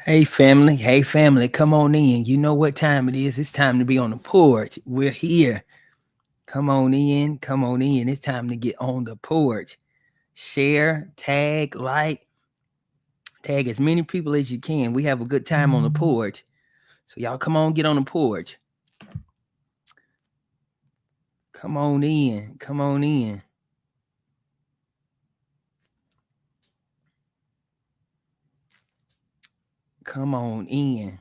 Hey family, hey family, come on in. You know what time it is. It's time to be on the porch. We're here. Come on in, come on in. It's time to get on the porch. Share, tag, like, tag as many people as you can. We have a good time on the porch. So y'all come on, get on the porch. Come on in, come on in. Come on in.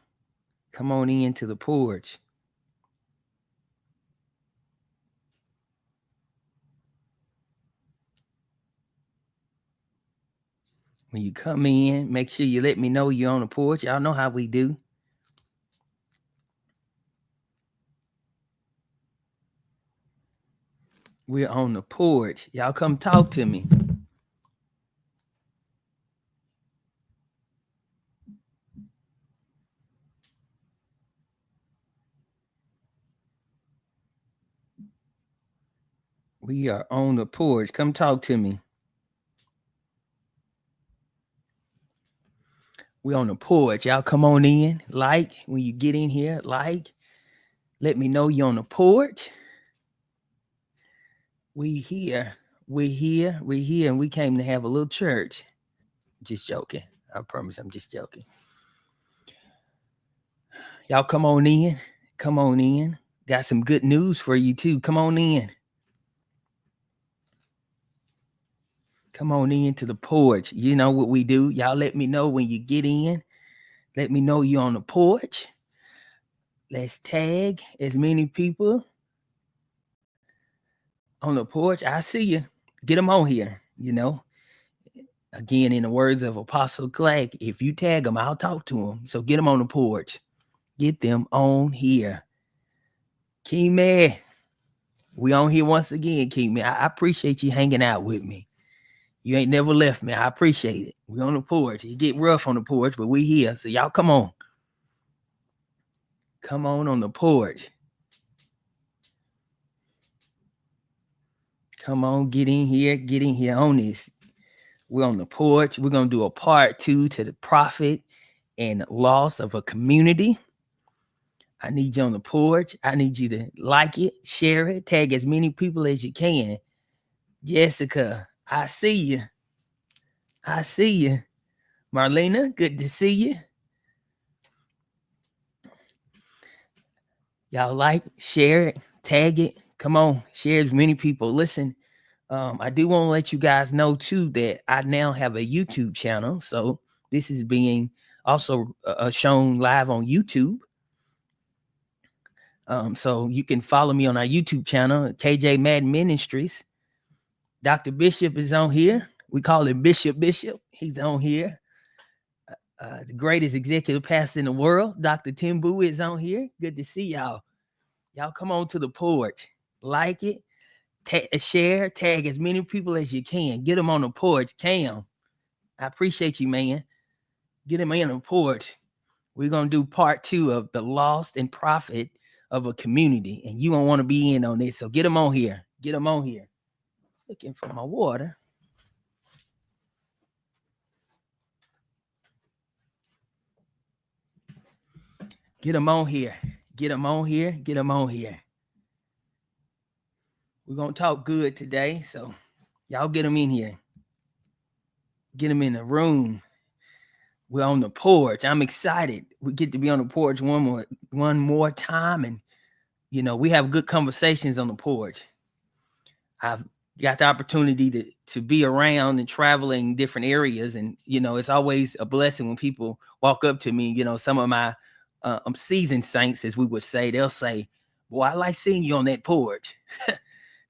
Come on in to the porch. When you come in, make sure you let me know you're on the porch. Y'all know how we do. We're on the porch. Y'all come talk to me. We are on the porch. Come talk to me. We on the porch. Y'all come on in. Like when you get in here, like. Let me know you're on the porch. We here. We here. We here. And we came to have a little church. Just joking. I promise I'm just joking. Y'all come on in. Come on in. Got some good news for you too. Come on in. Come on in to the porch. You know what we do. Y'all let me know when you get in. Let me know you're on the porch. Let's tag as many people on the porch. I see you. Get them on here. Again, in the words of Apostle Clark, if you tag them, I'll talk to them. So get them on the porch. Get them on here. Key we on here once again, Key I appreciate you hanging out with me. You ain't never left me. I appreciate it. We on the porch. It get rough on the porch, but we here. So y'all come on. Come on the porch. Come on, get in here on this. We're on the porch. We're going to do a part 2 to the profit and loss of a community. I need you on the porch. I need you to like it, share it, tag as many people as you can. Jessica, I see you. I see you. Marlena, good to see you. Y'all like, share it, tag it. Come on, share as many people. Listen, I do want to let you guys know too that I now have a YouTube channel. So this is being also shown live on YouTube. So you can follow me on our YouTube channel, KJ Madden Ministries. Dr. Bishop is on here. We call him Bishop. He's on here. The greatest executive pastor in the world, Dr. Timbu, is on here. Good to see y'all. Y'all come on to the porch. Like it. Share, tag as many people as you can. Get them on the porch. Cam, I appreciate you, man. Get them in the porch. We're going to do part 2 of the lost and profit of a community. And you don't want to be in on this. So get them on here. Get them on here. Looking for my water. Get them on here. Get them on here. Get them on here. We're going to talk good today. So y'all get them in here. Get them in the room. We're on the porch. I'm excited. We get to be on the porch one more time. And, we have good conversations on the porch. I've got the opportunity to be around and traveling different areas. And, it's always a blessing when people walk up to me. Some of my seasoned saints, as we would say, they'll say, boy, I like seeing you on that porch.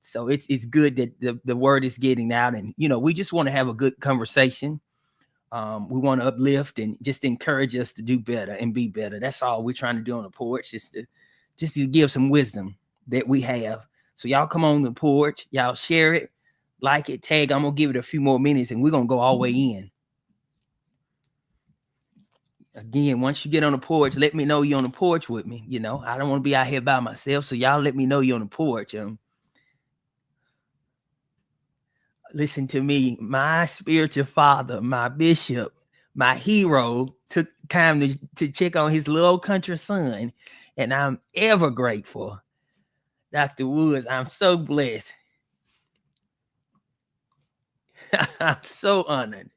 So it's good that the word is getting out. And, we just want to have a good conversation. We want to uplift and just encourage us to do better and be better. That's all we're trying to do on the porch, just to give some wisdom that we have. So y'all come on the porch, y'all share it, like it, tag. I'm going to give it a few more minutes and we're going to go all the way in. Again, once you get on the porch, let me know you're on the porch with me. I don't want to be out here by myself. So y'all let me know you're on the porch. Listen to me, my spiritual father, my bishop, my hero took time to check on his little country son, and I'm ever grateful. Dr. Woods, I'm so blessed. I'm so honored.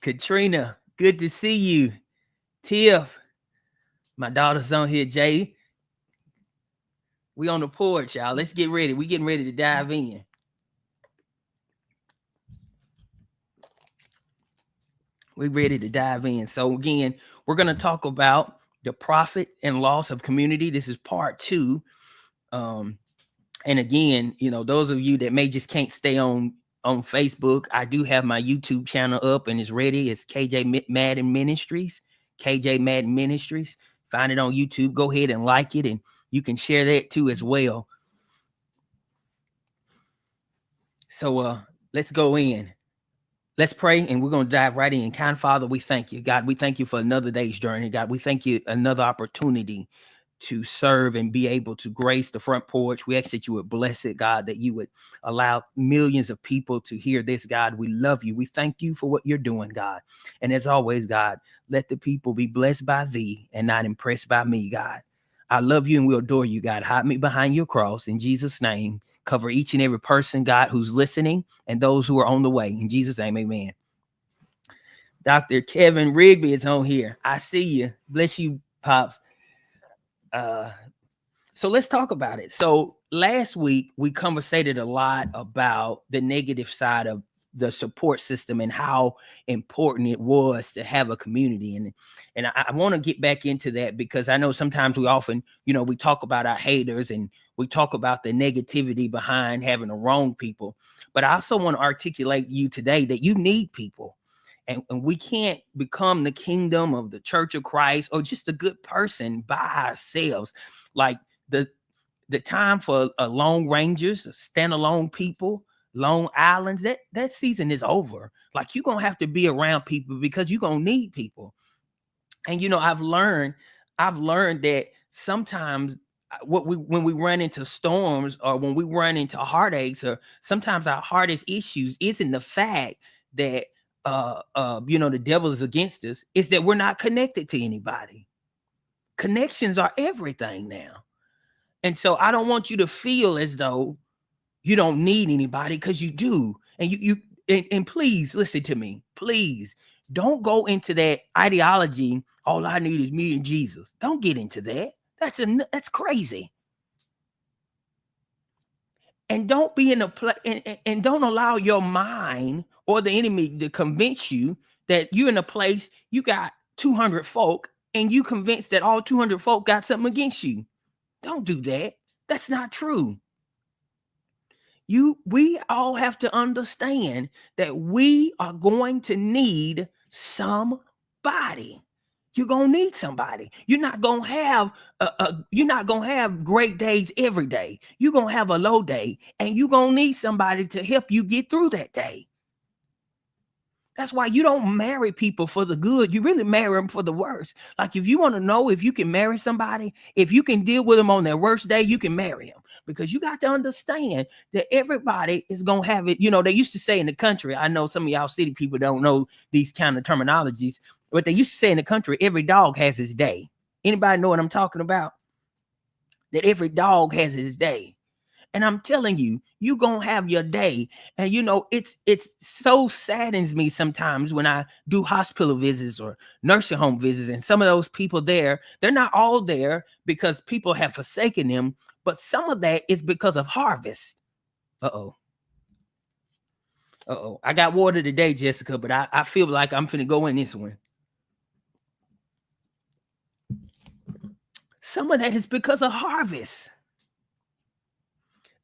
Katrina, good to see you. Tiff, my daughter's on here. Jay, we on the porch, y'all. Let's get ready. We getting ready to dive in. We're ready to dive in. So again, we're going to talk about the profit and loss of community. This is part 2. And again, those of you that may just can't stay on Facebook, I do have my YouTube channel up and it's ready. It's KJ Madden Ministries. KJ Madden Ministries. Find it on YouTube. Go ahead and like it, and you can share that too as well. So let's go in. Let's pray, and we're going to dive right in. Kind Father, we thank you. God, we thank you for another day's journey. God, we thank you another opportunity to serve and be able to grace the front porch. We ask that you would bless it, God, that you would allow millions of people to hear this, God. We love you. We thank you for what you're doing, God. And as always, God, let the people be blessed by thee and not impressed by me, God. I love you and we adore you, God. Hide me behind your cross in Jesus' name. Cover each and every person, God, who's listening and those who are on the way. In Jesus' name, amen. Dr. Kevin Rigby is on here. I see you. Bless you, Pops. So let's talk about it. So last week, we conversated a lot about the negative side of the support system and how important it was to have a community. And I want to get back into that because I know sometimes we often, we talk about our haters and we talk about the negativity behind having the wrong people. But I also want to articulate you today that you need people. And we can't become the kingdom of the Church of Christ or just a good person by ourselves. Like the time for lone rangers, standalone people, lone islands, that season is over. Like you're gonna have to be around people because you're gonna need people. And I've learned that sometimes when we run into storms or when we run into heartaches, or sometimes our hardest issues isn't the fact that the devil is against us, it's that we're not connected to anybody. Connections are everything now. And so I don't want you to feel as though you don't need anybody, because you do. And please listen to me. Please don't go into that ideology. All I need is me and Jesus. Don't get into that. That's crazy. And don't be in a place and don't allow your mind or the enemy to convince you that you're in a place you got 200 folk and you convinced that all 200 folk got something against you. Don't do that. That's not true. We all have to understand that we are going to need somebody. You're gonna need somebody. You're not gonna have great days every day. You're gonna have a low day, and you're gonna need somebody to help you get through that day. That's why you don't marry people for the good. You really marry them for the worst. Like if you want to know if you can marry somebody, if you can deal with them on their worst day, you can marry them, because you got to understand that everybody is going to have it. They used to say in the country, I know some of y'all city people don't know these kind of terminologies, but they used to say in the country, every dog has his day. Anybody know what I'm talking about? That every dog has his day. And I'm telling you, you're going to have your day. And, it's so saddens me sometimes when I do hospital visits or nursing home visits. And some of those people there, they're not all there because people have forsaken them. But some of that is because of harvest. Uh-oh. I got water today, Jessica, but I feel like I'm finna go in this one. Some of that is because of harvest.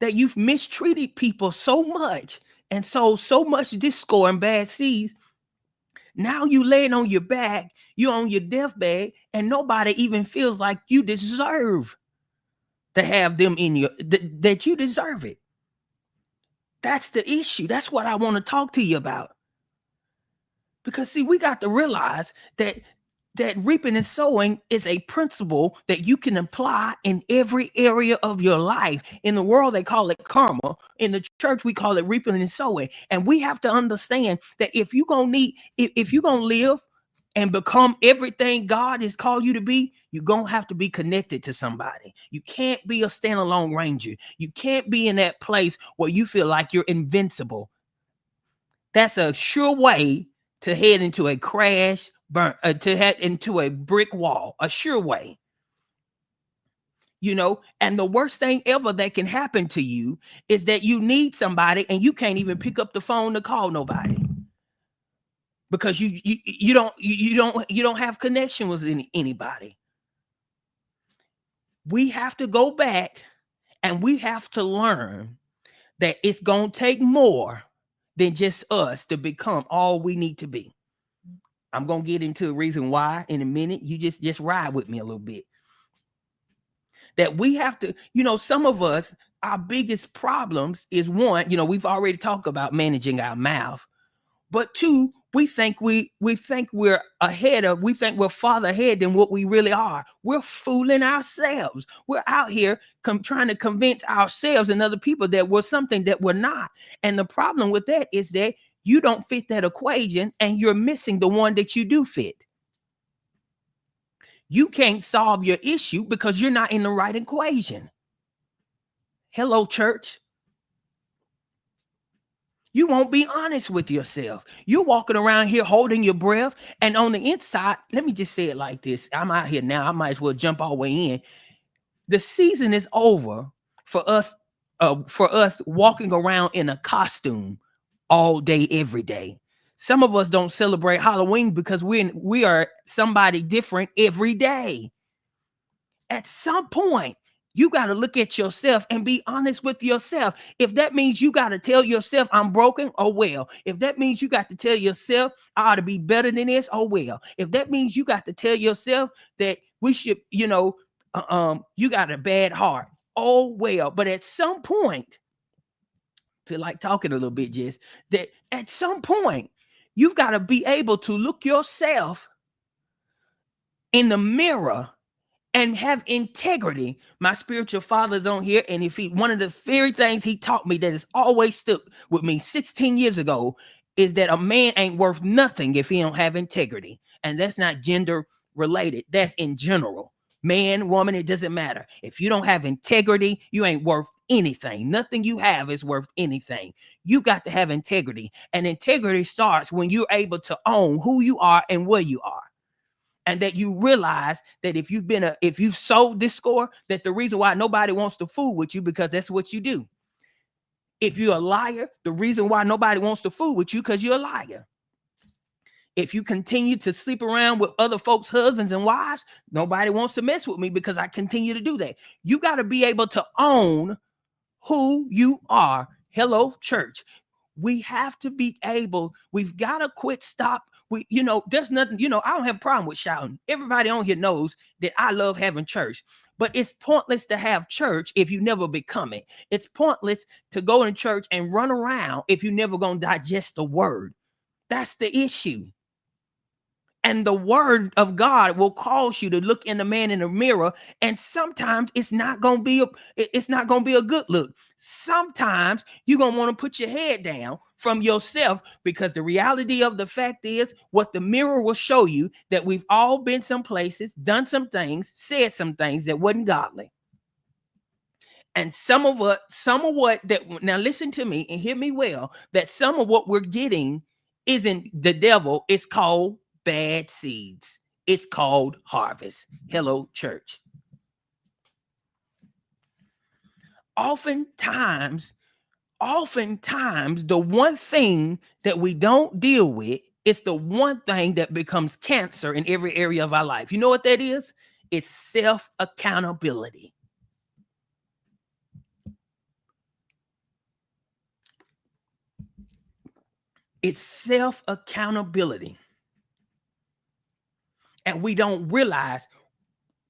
That you've mistreated people so much and so much discord and bad seeds. Now you laying on your back, you're on your deathbed, and nobody even feels like you deserve to have them in your, that you deserve it. That's the issue. That's what I want to talk to you about. Because see, we got to realize that that reaping and sowing is a principle that you can apply in every area of your life. In the world, they call it karma. In the church, we call it reaping and sowing. And we have to understand that if you're gonna live and become everything God has called you to be, you're gonna have to be connected to somebody. You can't be a standalone ranger. You can't be in that place where you feel like you're invincible. That's a sure way to head into a crash, to head into a brick wall, a sure way. And the worst thing ever that can happen to you is that you need somebody and you can't even pick up the phone to call nobody because you don't have connection with anybody. We have to go back and we have to learn that it's going to take more than just us to become all we need to be. I'm going to get into a reason why in a minute. You just ride with me a little bit. That we have to, some of us, our biggest problems is one, we've already talked about managing our mouth, but two, we think we're farther ahead than what we really are. We're fooling ourselves. We're out here trying to convince ourselves and other people that we're something that we're not. And the problem with that is that you don't fit that equation and you're missing the one that you do fit. You can't solve your issue because you're not in the right equation. Hello, church. You won't be honest with yourself. You're walking around here holding your breath, and on the inside, let me just say it like this. I'm out here now. I might as well jump all the way in. The season is over for us walking around in a costume all day, every day. Some of us don't celebrate Halloween because we are somebody different every day. At some point, you got to look at yourself and be honest with yourself. If that means you got to tell yourself I'm broken, oh well. If that means you got to tell yourself I ought to be better than this, oh well. If that means you got to tell yourself that we should, you got a bad heart, oh well. But at some point, feel like talking a little bit, Jess, that at some point, you've got to be able to look yourself in the mirror and have integrity. My spiritual father's on here, and one of the very things he taught me that has always stuck with me 16 years ago is that a man ain't worth nothing if he don't have integrity. And that's not gender related. That's in general. Man, woman, it doesn't matter. If you don't have integrity, you ain't worth anything. Nothing you have is worth anything. You got to have integrity. And integrity starts when you're able to own who you are and where you are. And that you realize that if you've sold this score, that the reason why nobody wants to fool with you because that's what you do. If you're a liar, the reason why nobody wants to fool with you because you're a liar. If you continue to sleep around with other folks' husbands and wives, nobody wants to mess with me because I continue to do that. You got to be able to own who you are. Hello, church. We have to be able, we've got to stop. There's nothing, I don't have a problem with shouting. Everybody on here knows that I love having church, but it's pointless to have church if you never become it. It's pointless to go in church and run around if you never going to digest the word. That's the issue. And the word of God will cause you to look in the man in the mirror. And sometimes it's not going to be a good look. Sometimes you're going to want to put your head down from yourself, because the reality of the fact is what the mirror will show you, that we've all been some places, done some things, said some things that wasn't godly. And some of what that, now listen to me and hear me well, that some of what we're getting isn't the devil. It's called bad seeds. It's called harvest. Hello, church. Oftentimes, the one thing that we don't deal with is the one thing that becomes cancer in every area of our life. You know what that is? It's self-accountability. It's self-accountability. And we don't realize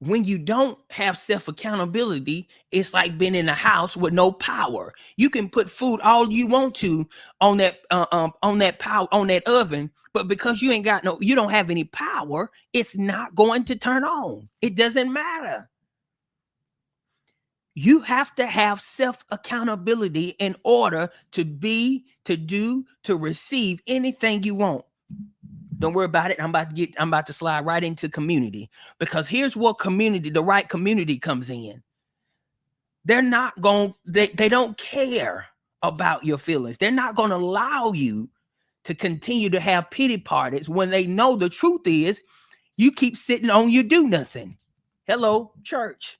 when you don't have self-accountability, it's like being in a house with no power. You can put food all you want to on that power on that oven, but because you don't have any power, it's not going to turn on. It doesn't matter. You have to have self-accountability in order to receive anything you want. Don't worry about it. I'm about to slide right into community, because here's what the right community comes in. They're not going, they don't care about your feelings. They're not going to allow you to continue to have pity parties when they know the truth is you keep sitting on your do nothing. Hello, church.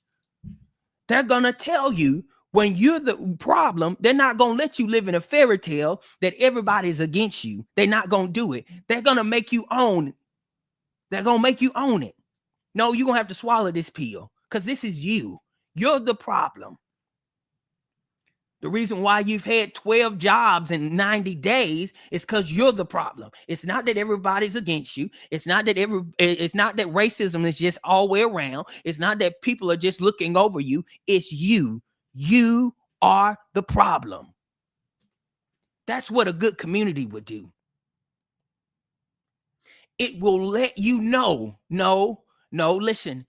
They're going to tell you when you're the problem. They're not going to let you live in a fairy tale that everybody's against you. They're not going to do it. They're going to make you own it. They're going to make you own it. No, you're going to have to swallow this pill, because this is you. You're the problem. The reason why you've had 12 jobs in 90 days is because you're the problem. It's not that everybody's against you. It's not that racism is just all the way around. It's not that people are just looking over you. It's you. You are the problem. That's what a good community would do. It will let you know, no, listen,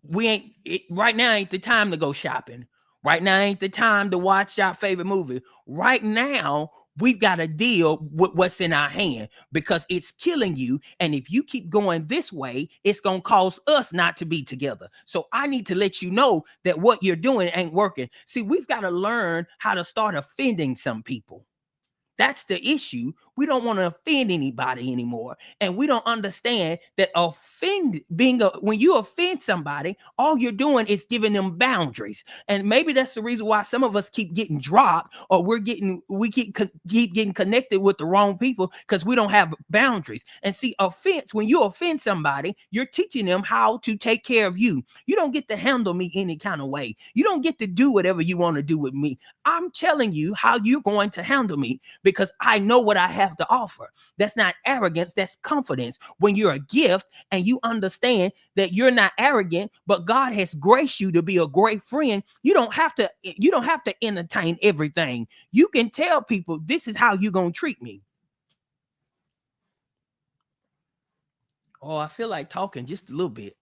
right now ain't the time to go shopping. Right now ain't the time to watch our favorite movie. Right now, we've got to deal with what's in our hand, because it's killing you. And if you keep going this way, it's going to cause us not to be together. So I need to let you know that what you're doing ain't working. See, we've got to learn how to start offending some people. That's the issue. We don't want to offend anybody anymore. And we don't understand that when you offend somebody, all you're doing is giving them boundaries. And maybe that's the reason why some of us keep getting dropped, or keep getting connected with the wrong people, because we don't have boundaries. And see, when you offend somebody, you're teaching them how to take care of you. You don't get to handle me any kind of way. You don't get to do whatever you want to do with me. I'm telling you how you're going to handle me, because I know what I have to offer. That's not arrogance, that's confidence. When you're a gift and you understand that you're not arrogant, but God has graced you to be a great friend, you don't have to entertain everything. You can tell people, this is how you're going to treat me. Oh, I feel like talking just a little bit.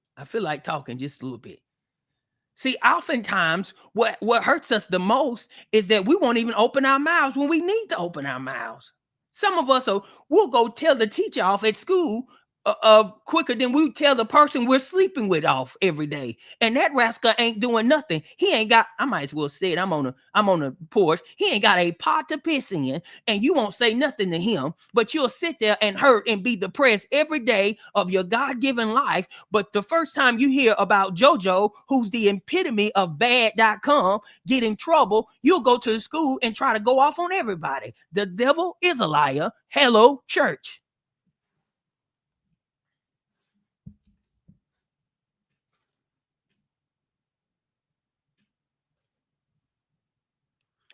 See, oftentimes what hurts us the most is that we won't even open our mouths when we need to open our mouths. Some of us we'll go tell the teacher off at school quicker than we tell the person we're sleeping with off every day. And that rascal ain't doing nothing. He ain't got, I might as well say it, I'm on a porch. He ain't got a pot to piss in, and you won't say nothing to him, but you'll sit there and hurt and be depressed every day of your God-given life. But the first time you hear about JoJo, who's the epitome of bad.com, get in trouble, you'll go to the school and try to go off on everybody. The devil is a liar. Hello, church.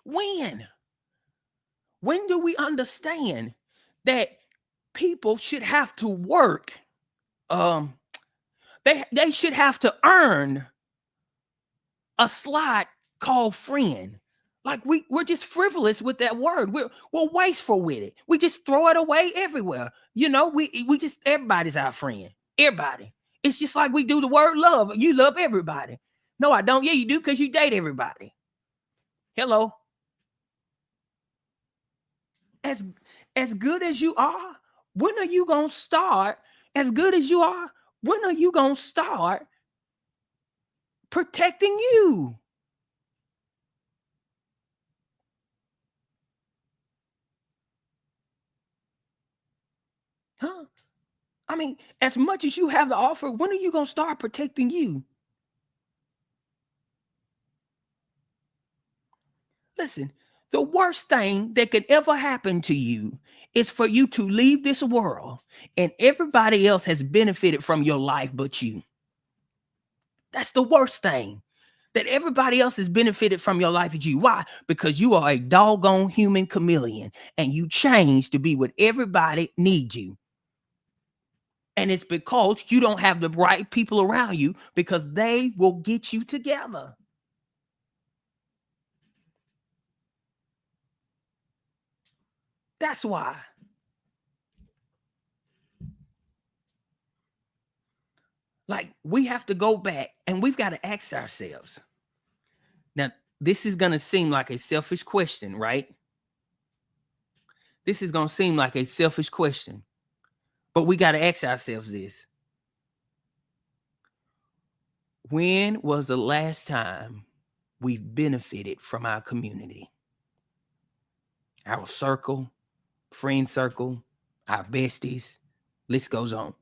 When do we understand that people should have to work? They should have to earn a slot called friend. Like we're just frivolous with that word. We're wasteful with it. We just throw it away everywhere. We just, everybody's our friend. Everybody. It's just like we do the word love. You love everybody. No, I don't. Yeah, you do, because you date everybody. Hello. As good as you are, when are you going to start? As good as you are, when are you going to start protecting you? Huh? I mean, as much as you have to offer, when are you going to start protecting you? Listen, the worst thing that could ever happen to you is for you to leave this world and everybody else has benefited from your life but you. That's the worst thing. That everybody else has benefited from your life but you. Why? Because you are a doggone human chameleon and you change to be what everybody needs you. And it's because you don't have the right people around you, because they will get you together. That's why. Like, we have to go back and we've got to ask ourselves. Now, this is going to seem like a selfish question, right? This is going to seem like a selfish question, but we got to ask ourselves this. When was the last time we've benefited from our community? Our circle, friend circle, our besties, list goes on.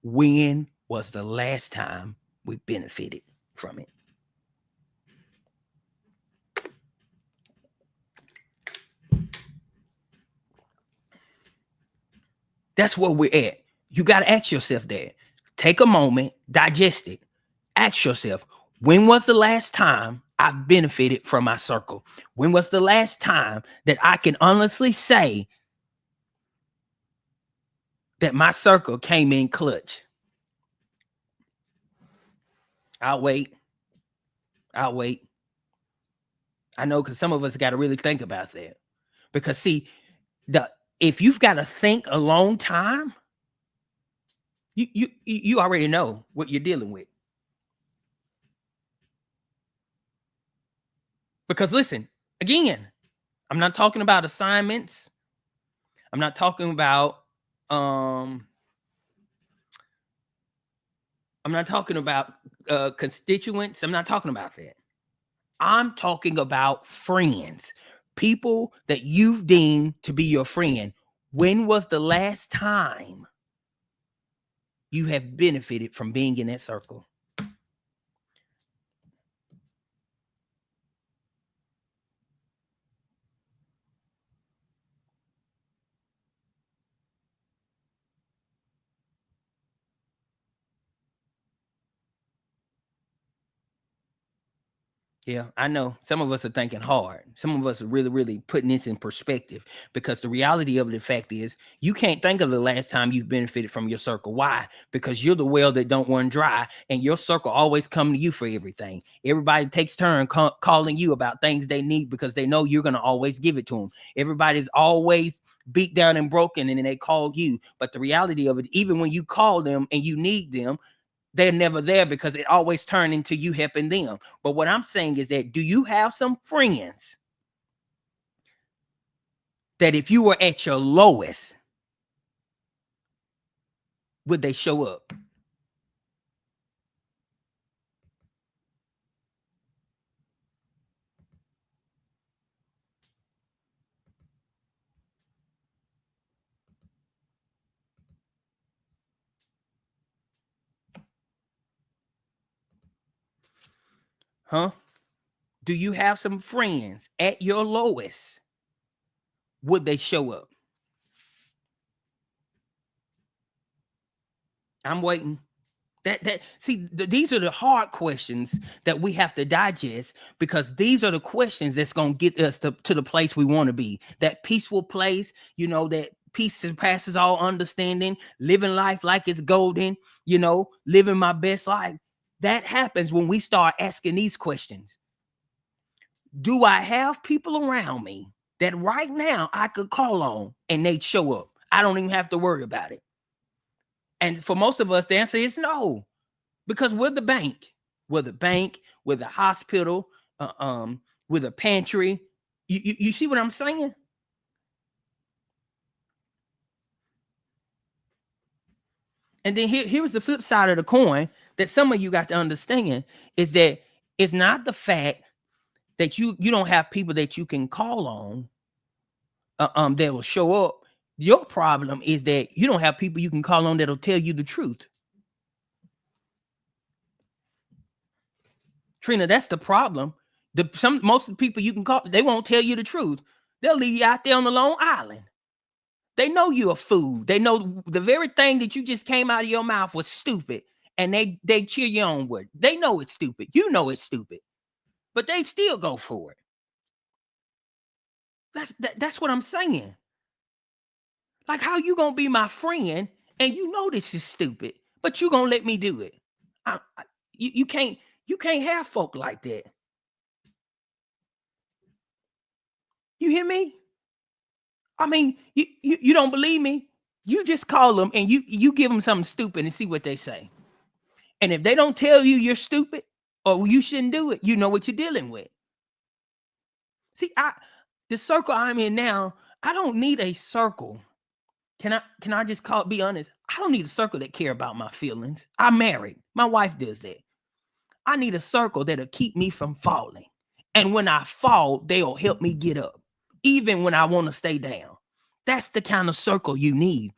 When was the last time we benefited from it? That's where we're at. You got to ask yourself that. Take a moment, digest it. Ask yourself, when was the last time I've benefited from my circle? When was the last time that I can honestly say that my circle came in clutch? I'll wait. I know, because some of us got to really think about that. Because see, if you've got to think a long time, you already know what you're dealing with. Because listen, again, I'm not talking about assignments. I'm not talking about constituents. I'm not talking about that. I'm talking about friends, people that you've deemed to be your friend. When was the last time you have benefited from being in that circle? Yeah, I know some of us are thinking hard. Some of us are really, really putting this in perspective, because the reality of the fact is you can't think of the last time you've benefited from your circle. Why? Because you're the well that don't run dry, and your circle always come to you for everything. Everybody takes turn calling you about things they need, because they know you're going to always give it to them. Everybody's always beat down and broken, and then they call you. But the reality of it, even when you call them and you need them, they're never there, because it always turns into you helping them. But what I'm saying is that, do you have some friends that if you were at your lowest, would they show up? Huh? Do you have some friends at your lowest? Would they show up? I'm waiting. These are the hard questions that we have to digest, because these are the questions that's going to get us to the place we want to be. That peaceful place, that peace surpasses all understanding, living life like it's golden, living my best life. That happens when we start asking these questions. Do I have people around me that right now I could call on and they'd show up? I don't even have to worry about it. And for most of us, the answer is no, because we're the bank. We're the hospital, we're the pantry. You see what I'm saying? And then here's the flip side of the coin that some of you got to understand, is that it's not the fact that you don't have people that you can call on that will show up. Your problem is that you don't have people you can call on that'll tell you the truth. Trina, that's the problem. Most of the people you can call, they won't tell you the truth. They'll leave you out there on the lone island. They know you're a fool. They know the very thing that you just came out of your mouth was stupid, and they cheer you on with. They know it's stupid. You know it's stupid, but they still go for it. That's what I'm saying. Like, how you gonna be my friend and you know this is stupid, but you gonna let me do it. You can't have folk like that. You hear me? I mean, you don't believe me? You just call them and you give them something stupid and see what they say. And if they don't tell you you're stupid or you shouldn't do it, you know what you're dealing with. See, the circle I'm in now, I don't need a circle. Can I just be honest? I don't need a circle that care about my feelings. I'm married. My wife does that. I need a circle that'll keep me from falling. And when I fall, they'll help me get up, even when I want to stay down. That's the kind of circle you need.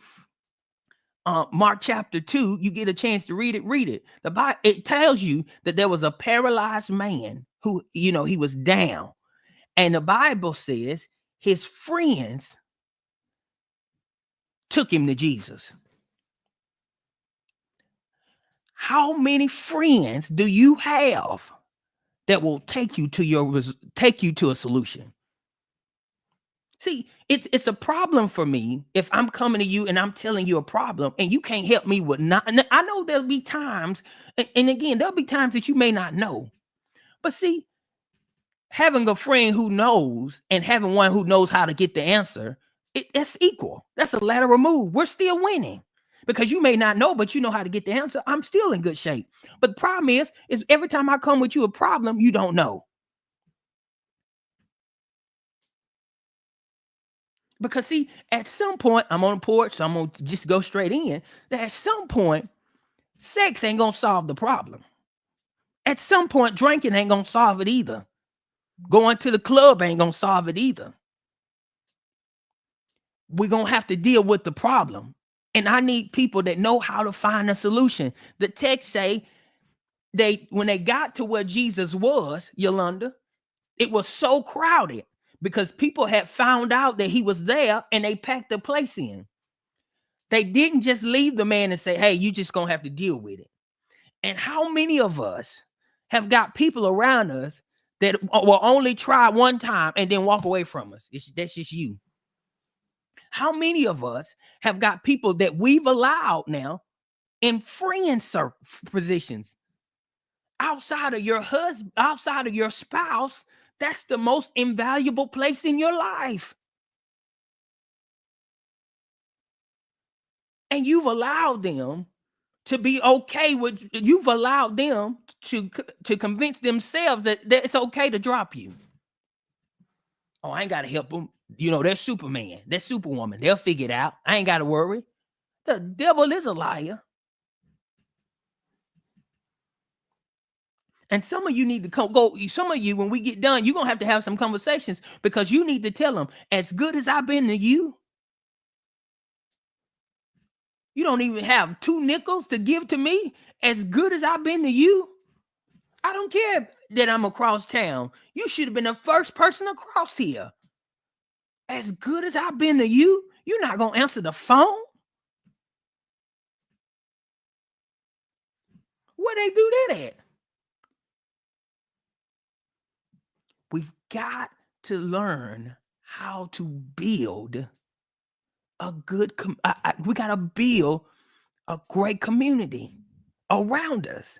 Mark chapter 2, you get a chance to read it. Read it. The Bible, it tells you that there was a paralyzed man who, he was down. And the Bible says his friends took him to Jesus. How many friends do you have that will take you to a solution? See, it's a problem for me if I'm coming to you and I'm telling you a problem and you can't help me with not. I know there'll be times, and again, there'll be times that you may not know. But see, having a friend who knows and having one who knows how to get the answer, that's equal. That's a lateral move. We're still winning. Because you may not know, but you know how to get the answer. I'm still in good shape. But the problem is every time I come with you a problem, you don't know. Because see, at some point, I'm on the porch, so I'm going to just go straight in. That at some point, sex ain't going to solve the problem. At some point, drinking ain't going to solve it either. Going to the club ain't going to solve it either. We're going to have to deal with the problem. And I need people that know how to find a solution. The text say when they got to where Jesus was, Yolanda, it was so crowded because people had found out that he was there and they packed the place in. They didn't just leave the man and say, hey, you just going to have to deal with it. And how many of us have got people around us that will only try one time and then walk away from us? That's just you. How many of us have got people that we've allowed now in friend positions outside of your husband, outside of your spouse? That's the most invaluable place in your life. And you've allowed them to be okay with, you've allowed them to convince themselves that it's okay to drop you. Oh, I ain't got to help them. They're Superman. They're Superwoman. They'll figure it out. I ain't got to worry. The devil is a liar. And some of you need to go. Some of you, when we get done, you're going to have some conversations because you need to tell them, as good as I've been to you, you don't even have 2 nickels to give to me. As good as I've been to you, I don't care that I'm across town. You should have been the first person across here. As good as I've been to you, you're not going to answer the phone? Where they do that at? We've got to learn how to build a good, we got to build a great community around us.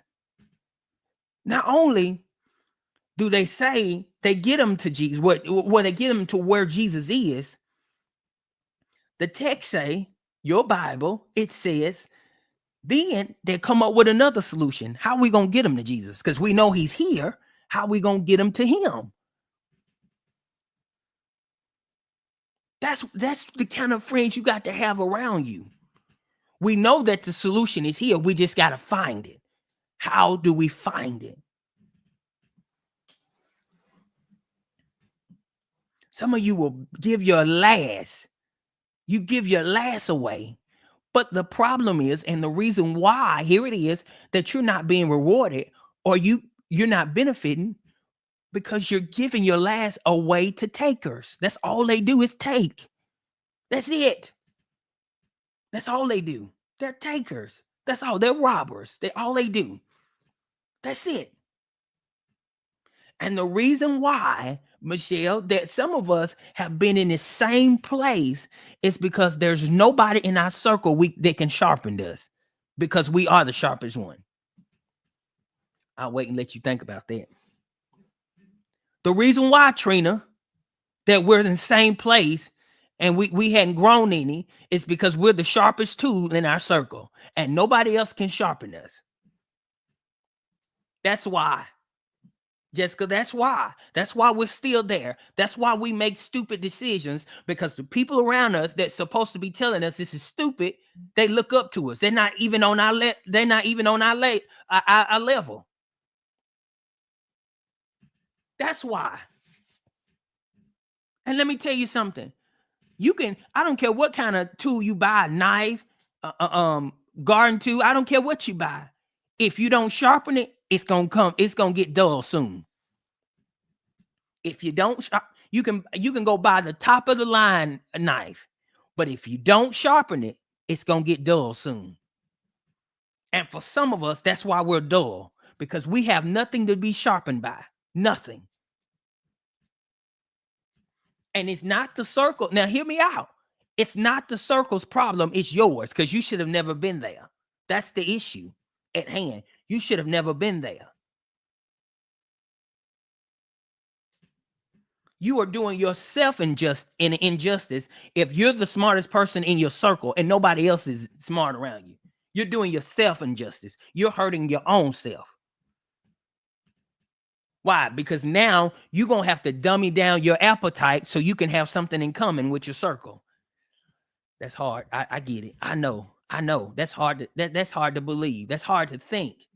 Not only do they say they get them to Jesus, what they get them to where Jesus is, the text say, your Bible, it says, then they come up with another solution. How are we going to get them to Jesus? Because we know he's here. How are we going to get them to him? That's the kind of friends you got to have around you. We know that the solution is here. We just got to find it. How do we find it? Some of you will give your last. You give your last away. But the problem is, and the reason why, here it is, that you're not being rewarded or you're not benefiting because you're giving your last away to takers. That's all they do is take. That's it. That's all they do. They're takers. That's all. They're robbers. That's all they do. That's it. And the reason why Michelle, that some of us have been in the same place. It's because there's nobody in our circle that can sharpen us, because we are the sharpest one. I'll wait and let you think about that. The reason why, Trina, that we're in the same place and we hadn't grown any is because we're the sharpest tool in our circle and nobody else can sharpen us. That's why. Jessica, that's why. That's why we're still there. That's why we make stupid decisions, because the people around us that's supposed to be telling us this is stupid, they look up to us. They're not even on our our level. That's why. And let me tell you something. I don't care what kind of tool you buy, knife, garden tool, I don't care what you buy. If you don't sharpen it, it's going to get dull soon. If you don't, you can go buy the top of the line knife, but if you don't sharpen it, it's going to get dull soon. And for some of us, that's why we're dull, because we have nothing to be sharpened by. Nothing. And it's not the circle. Now, hear me out. It's not the circle's problem. It's yours, because you should have never been there. That's the issue at hand. You should have never been there. You are doing yourself injustice if you're the smartest person in your circle and nobody else is smart around you. You're doing yourself injustice. You're hurting your own self. Why? Because now you're going to have to dummy down your appetite so you can have something in common with your circle. That's hard. I get it. I know. That's hard. That's hard to believe. That's hard to think.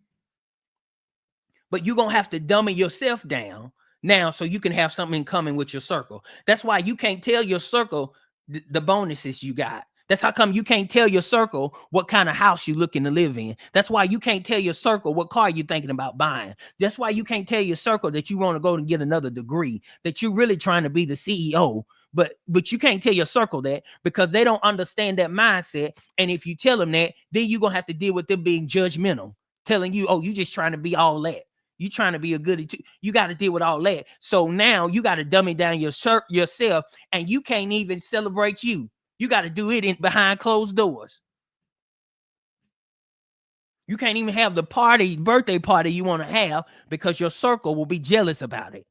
But you're going to have to dummy yourself down now so you can have something in common with your circle. That's why you can't tell your circle the bonuses you got. That's how come you can't tell your circle what kind of house you're looking to live in. That's why you can't tell your circle what car you're thinking about buying. That's why you can't tell your circle that you want to go and get another degree, that you're really trying to be the CEO. But you can't tell your circle that, because they don't understand that mindset. And if you tell them that, then you're going to have to deal with them being judgmental, telling you, oh, you just trying to be all that. You trying to be a goodie too. You got to deal with all that. So now you got to dummy down yourself, and you can't even celebrate you. You got to do it behind closed doors. You can't even have the birthday party you want to have, because your circle will be jealous about it.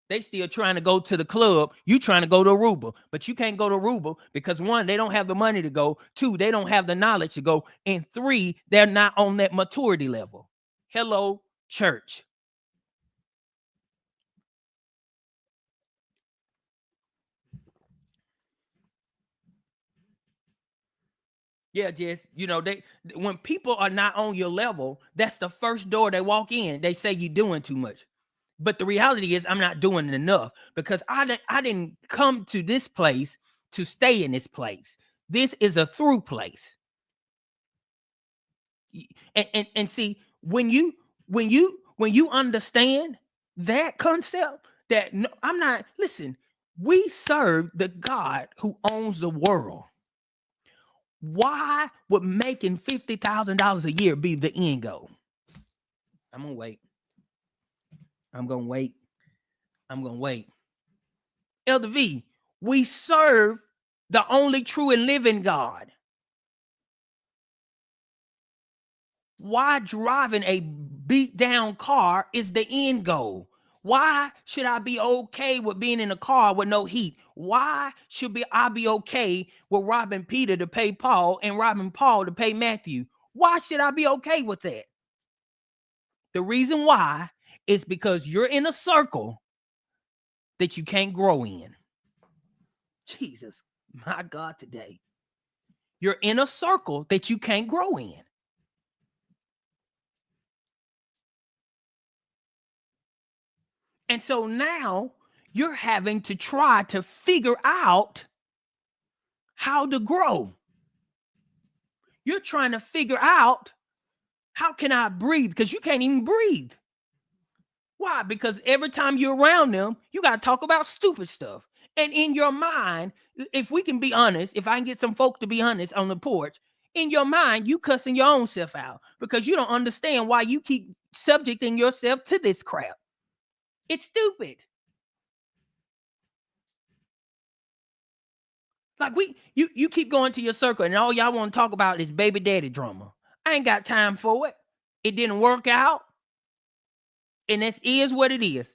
They still trying to go to the club. You trying to go to Aruba, but you can't go to Aruba because 1, they don't have the money to go. 2, they don't have the knowledge to go. And 3, they're not on that maturity level. Hello, church. Yeah, Jess, when people are not on your level, that's the first door they walk in. They say you're doing too much. But the reality is I'm not doing enough, because I didn't come to this place to stay in this place. This is a through place. And see, when you understand that concept, that I'm not, listen, we serve the God who owns the world. Why would making $50,000 a year be the end goal? I'm going to wait. Elder V, we serve the only true and living God. Why driving a beat down car is the end goal? Why should I be okay with being in a car with no heat? Why should I be okay with robbing Peter to pay Paul and robbing Paul to pay Matthew? Why should I be okay with that? The reason why is because you're in a circle that you can't grow in. Jesus, my God, today. You're in a circle that you can't grow in. And so now you're having to try to figure out how to grow. You're trying to figure out, how can I breathe? Because you can't even breathe. Why? Because every time you're around them, you got to talk about stupid stuff. And in your mind, if we can be honest, if I can get some folk to be honest on the porch, in your mind, you cussing your own self out because you don't understand why you keep subjecting yourself to this crap. It's stupid. Like you keep going to your circle and all y'all want to talk about is baby daddy drama. I ain't got time for it. It didn't work out. And this is what it is.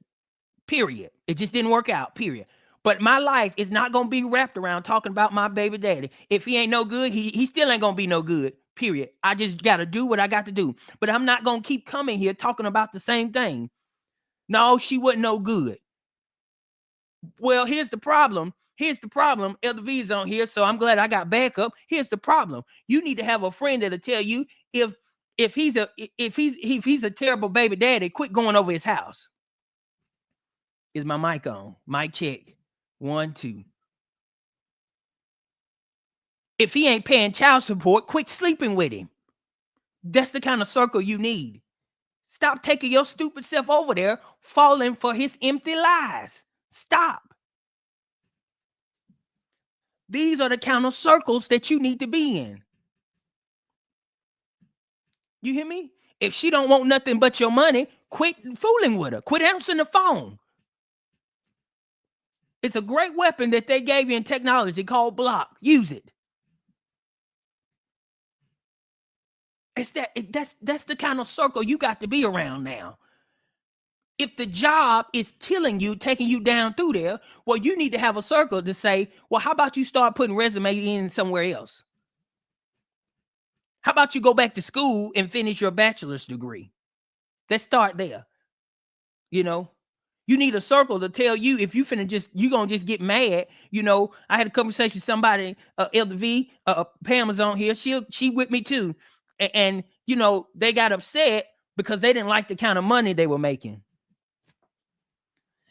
Period. It just didn't work out. Period. But my life is not gonna be wrapped around talking about my baby daddy. If he ain't no good, he still ain't gonna be no good. Period. I just gotta do what I got to do. But I'm not gonna keep coming here talking about the same thing. No, she wasn't no good. Well, here's the problem. Here's the problem. Elder V is on here, so I'm glad I got backup. Here's the problem. You need to have a friend that'll tell you if he's a terrible baby daddy, quit going over his house. Is my mic on? Mic check. 1, 2. If he ain't paying child support, quit sleeping with him. That's the kind of circle you need. Stop taking your stupid self over there, falling for his empty lies. Stop. These are the kind of circles that you need to be in. You hear me? If she don't want nothing but your money, quit fooling with her. Quit answering the phone. It's a great weapon that they gave you in technology called block. Use it. That's the kind of circle you got to be around now. If the job is killing you, taking you down through there, well, you need to have a circle to say, well, how about you start putting resume in somewhere else? How about you go back to school and finish your bachelor's degree? Let's start there. You know, you need a circle to tell you if you gonna just get mad. You know, I had a conversation with somebody, Elder V, Pam is on here. She with me too. And you know, they got upset because they didn't like the kind of money they were making.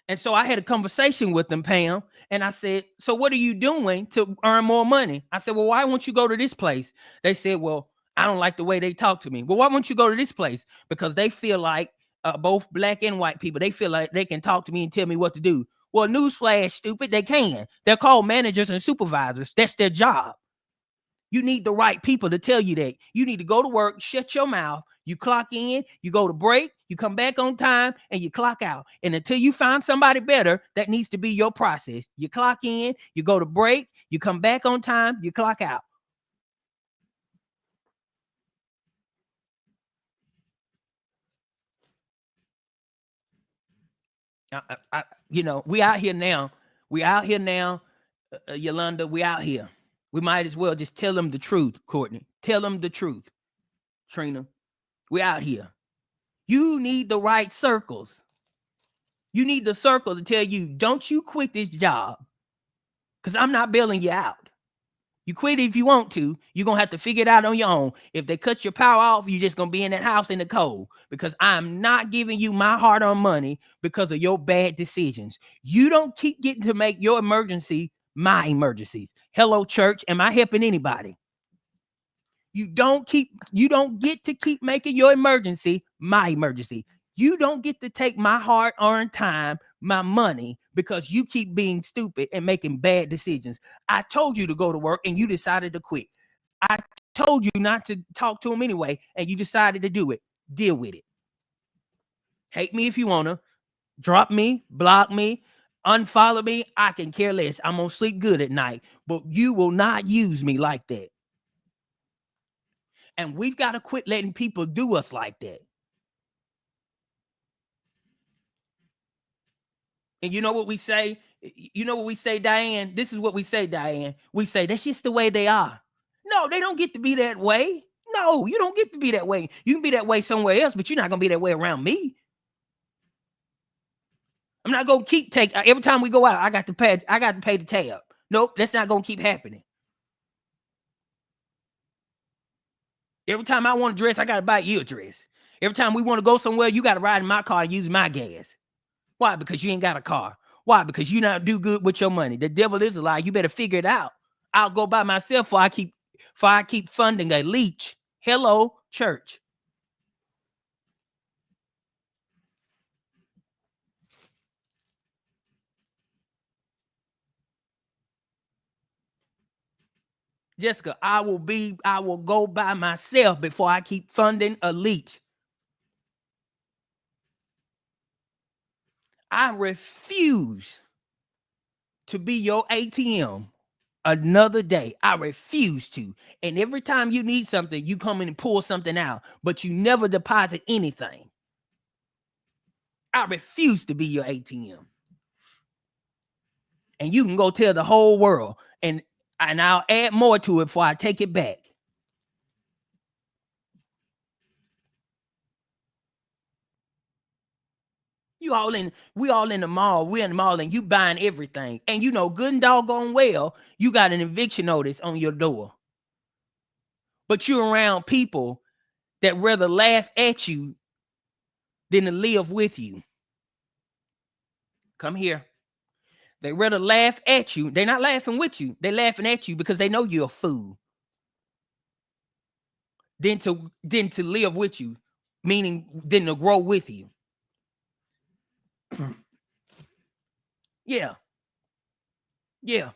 And so I had a conversation with them, Pam, and I said, so what are you doing to earn more money? I said, well, why won't you go to this place? They said, well, I don't like the way they talk to me. Well, why won't you go to this place? Because they feel like both black and white people, they feel like they can talk to me and tell me what to do. Well, newsflash, stupid, they can. They're called managers and supervisors. That's their job. You need the right people to tell you that. You need to go to work, shut your mouth, you clock in, you go to break, you come back on time, and you clock out. And until you find somebody better, that needs to be your process. You clock in, you go to break, you come back on time, you clock out. You know, we out here now. We out here now, Yolanda, we out here. We might as well just tell them the truth, Courtney. Tell them the truth, Trina. We out here. You need the right circles. You need the circle to tell you, don't you quit this job, because I'm not bailing you out. You quit if you want to. You're going to have to figure it out on your own. If they cut your power off, you're just going to be in that house in the cold, because I'm not giving you my hard-earned money because of your bad decisions. You don't keep getting to make your emergency my emergencies. Hello, church. Am I helping anybody? You don't get to keep making your emergency my emergency. You don't get to take my hard-earned time, my money, because you keep being stupid and making bad decisions. I told you to go to work and you decided to quit. I told you not to talk to him anyway, and you decided to do it. Deal with it. Hate me if you want to. Drop me, block me, unfollow me. I can care less. I'm going to sleep good at night, but you will not use me like that. And we've got to quit letting people do us like that. And you know what we say? You know what we say, Diane? This is what we say, Diane. We say, that's just the way they are. No, they don't get to be that way. No, you don't get to be that way. You can be that way somewhere else, but you're not going to be that way around me. I'm not going to keep every time we go out, I got to pay the tab. Nope, that's not going to keep happening. Every time I want to dress, I got to buy you a dress. Every time we want to go somewhere, you got to ride in my car and use my gas. Why? Because you ain't got a car. Why? Because you not do good with your money. The devil is a lie. You better figure it out. I'll go by myself before I keep funding a leech. Hello, church. Jessica, I will go by myself before I keep funding a leech. I refuse to be your ATM. Another day. I refuse to. And every time you need something, you come in and pull something out, but you never deposit anything. I refuse to be your ATM. And you can go tell the whole world, and I'll add more to it before I take it back. We all in the mall. We're in the mall and you buying everything. And you know, good and doggone well, you got an eviction notice on your door. But you're around people that rather laugh at you than to live with you. Come here. They rather laugh at you. They're not laughing with you. They're laughing at you because they know you're a fool. Than to live with you, meaning than to grow with you. Yeah. Yeah.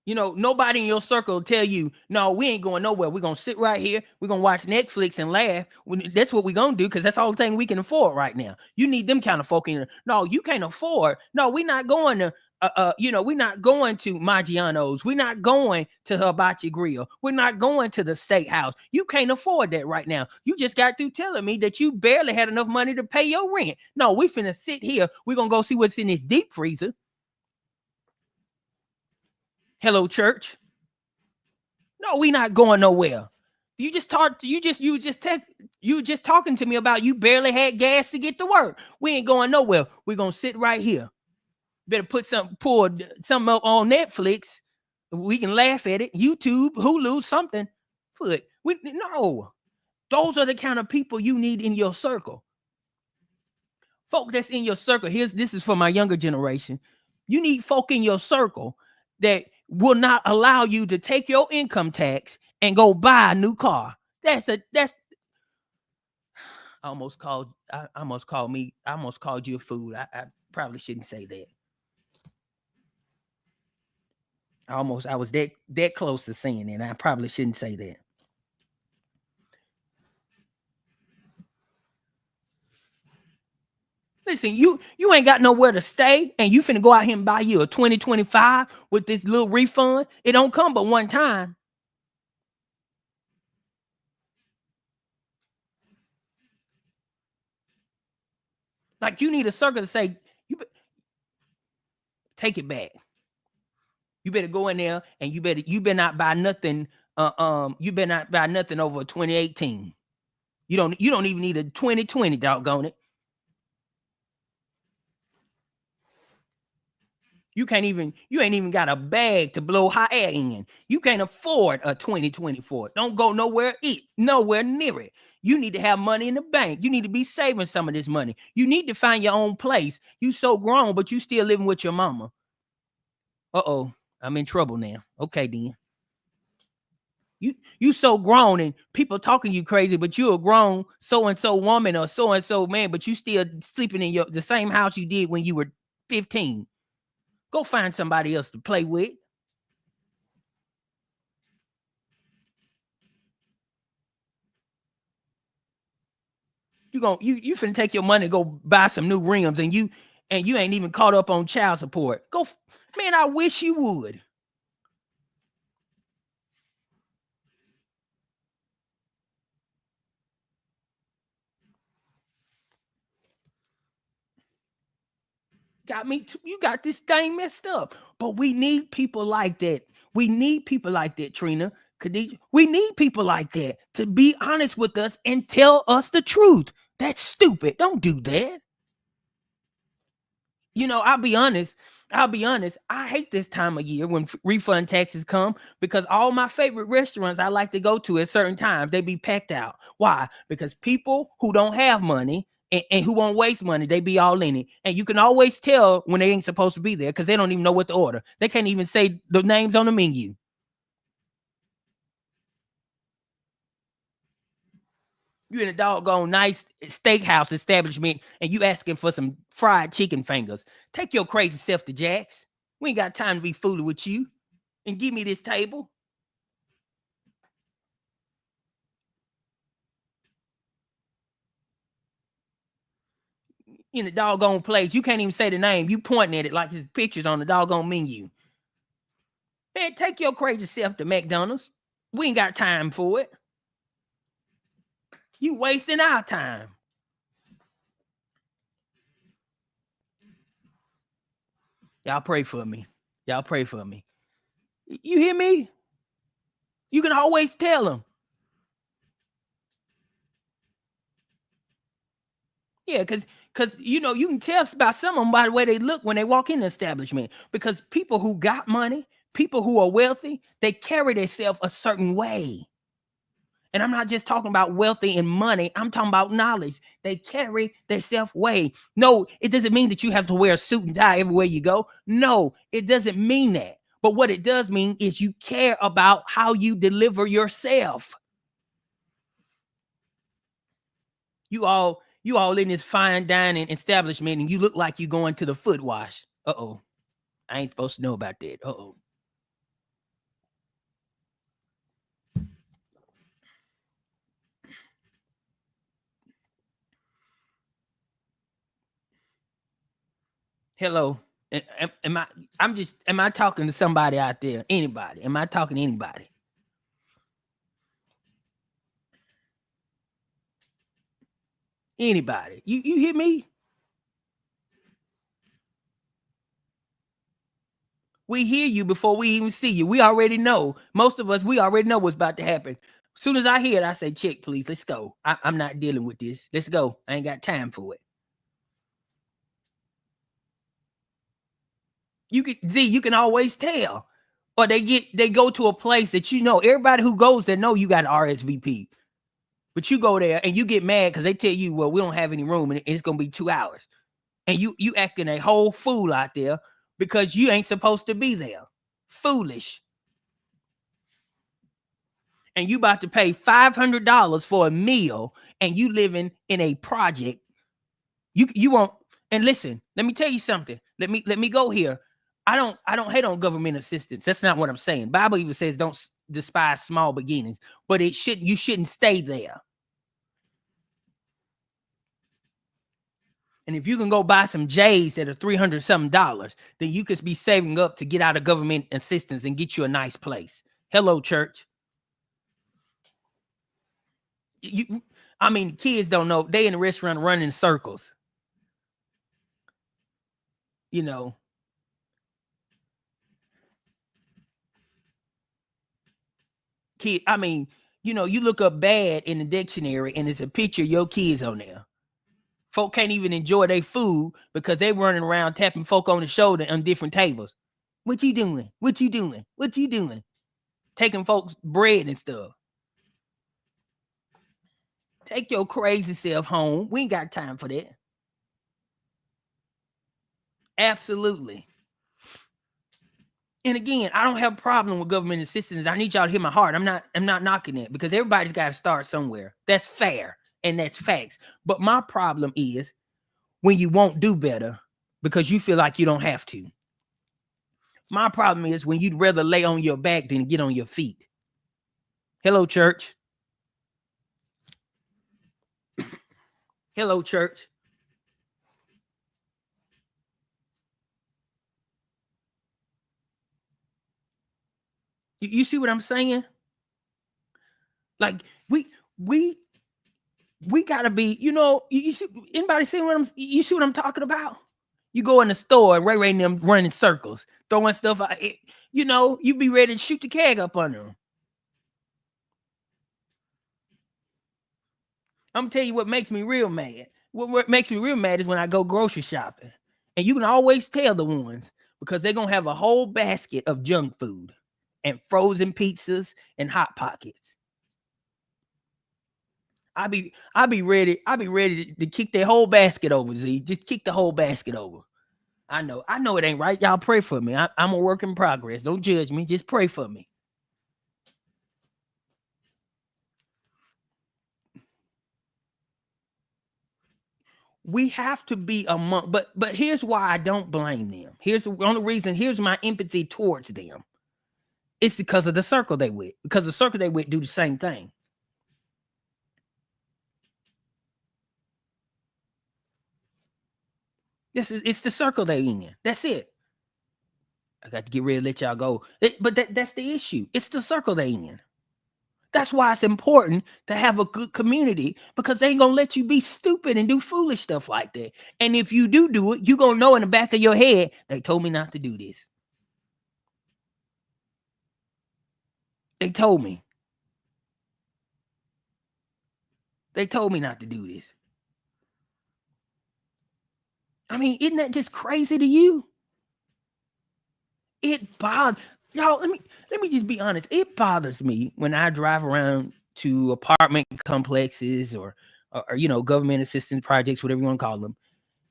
You know, nobody in your circle will tell you, no, we ain't going nowhere. We're going to sit right here. We're going to watch Netflix and laugh. That's what we're going to do because that's all the thing we can afford right now. You need them kind of folk in there. No, you can't afford. No, we're not going to, we're not going to Maggiano's. We're not going to Hibachi Grill. We're not going to the steakhouse. You can't afford that right now. You just got through telling me that you barely had enough money to pay your rent. No, we finna sit here. We're going to go see what's in this deep freezer. Hello, church. No, we not going nowhere. You just talking to me about you barely had gas to get to work. We ain't going nowhere. We're gonna sit right here. Better pull something up on Netflix. We can laugh at it. YouTube, Hulu, something. No. Those are the kind of people you need in your circle. Folk that's in your circle. This is for my younger generation. You need folk in your circle that will not allow you to take your income tax and go buy a new car. I almost called you a fool. I probably shouldn't say that. I was that close to saying it. I probably shouldn't say that. Listen, you ain't got nowhere to stay, and you finna go out here and buy you a 2025 with this little refund. It don't come but one time. Like you need a circle to say, take it back. You better go in there and you better not buy nothing. You better not buy nothing over 2018. You don't even need a 2020, doggone it. You ain't even got a bag to blow hot air in. You can't afford a 2024. Don't go nowhere near it. You need to have money in the bank. You need to be saving some of this money. You need to find your own place. You so grown, but you still living with your mama. Uh-oh, I'm in trouble now. Okay, then. You so grown and people talking you crazy, but you a grown so-and-so woman or so-and-so man, but you still sleeping in the same house you did when you were 15. Go find somebody else to play with. You finna take your money and go buy some new rims and you ain't even caught up on child support. Man, I wish you would. You got this thing messed up. But we need people like that. We need people like that, Trina. Khadija. We need people like that to be honest with us and tell us the truth. That's stupid. Don't do that. You know, I'll be honest. I hate this time of year when refund taxes come because all my favorite restaurants I like to go to at certain times, they be packed out. Why? Because people who don't have money and who won't waste money, they be all in it. And you can always tell when they ain't supposed to be there because they don't even know what to order. They can't even say the names on the menu. You in a doggone nice steakhouse establishment and you asking for some fried chicken fingers. Take your crazy self to Jack's. We ain't got time to be fooling with you. And give me this table. In the doggone place. You can't even say the name. You pointing at it like there's pictures on the doggone menu. Man, take your crazy self to McDonald's. We ain't got time for it. You wasting our time. Y'all pray for me. Y'all pray for me. You hear me? You can always tell them. Yeah, because you know, you can tell about some of them by the way they look when they walk in the establishment. Because people who got money, people who are wealthy, they carry themselves a certain way. And I'm not just talking about wealthy and money. I'm talking about knowledge. They carry themselves way. No, it doesn't mean that you have to wear a suit and tie everywhere you go. No, it doesn't mean that. But what it does mean is you care about how you deliver yourself. You all in this fine dining establishment and you look like you going to the foot wash. Uh-oh. I ain't supposed to know about that. Uh-oh. Hello. Am I talking to somebody out there? Anybody? Am I talking to anybody? Anybody? You hear me? We hear you before we even see you. We already know. Most of us, we already know what's about to happen. As soon as I hear it, I say, check, please. Let's go. I'm not dealing with this. Let's go. I ain't got time for it. You can always tell. Or they go to a place that you know, everybody who goes there know you got an RSVP. But you go there and you get mad because they tell you, well, we don't have any room and it's gonna be 2 hours. And you acting a whole fool out there because you ain't supposed to be there. Foolish. And you about to pay $500 for a meal and you living in a project. You won't. And listen, let me tell you something. Let me go here. I don't hate on government assistance. That's not what I'm saying. Bible even says don't despise small beginnings, but you shouldn't stay there. And if you can go buy some J's that are $300 something, then you could be saving up to get out of government assistance and get you a nice place. Hello, church. Kids don't know. They in the restaurant running in circles. You know. You look up bad in the dictionary and it's a picture of your kids on there. Folk can't even enjoy their food because they running around tapping folk on the shoulder on different tables. What you doing? What you doing? What you doing? Taking folks' bread and stuff. Take your crazy self home. We ain't got time for that. Absolutely. And again, I don't have a problem with government assistance. I need y'all to hear my heart. I'm not knocking it because everybody's got to start somewhere. That's fair and that's facts. But my problem is when you won't do better because you feel like you don't have to. My problem is when you'd rather lay on your back than get on your feet. Hello, church. Hello, church. You see what I'm saying? Like we gotta be, you see, anybody see you see what I'm talking about? You go in the store and Ray and them running circles, throwing stuff out. You be ready to shoot the keg up under them. I'm gonna tell you what makes me real mad. What makes me real mad is when I go grocery shopping. And you can always tell the ones because they're gonna have a whole basket of junk food and frozen pizzas and hot pockets. I be ready to kick their whole basket over, Z. Just kick the whole basket over. I know it ain't right. Y'all pray for me. I'm a work in progress. Don't judge me. Just pray for me. We have to be among, but here's why I don't blame them. Here's the only reason. Here's my empathy towards them. It's because of the circle they with. Because the circle they with do the same thing. It's the circle they in. That's it. I got to get ready to let y'all go. But that's the issue. It's the circle they in. That's why it's important to have a good community, because they ain't going to let you be stupid and do foolish stuff like that. And if you do it, you're going to know in the back of your head, they told me not to do this. They told me. They told me not to do this. I mean, isn't that just crazy to you? It bothers y'all. Let me just be honest. It bothers me when I drive around to apartment complexes or government assistance projects, whatever you want to call them,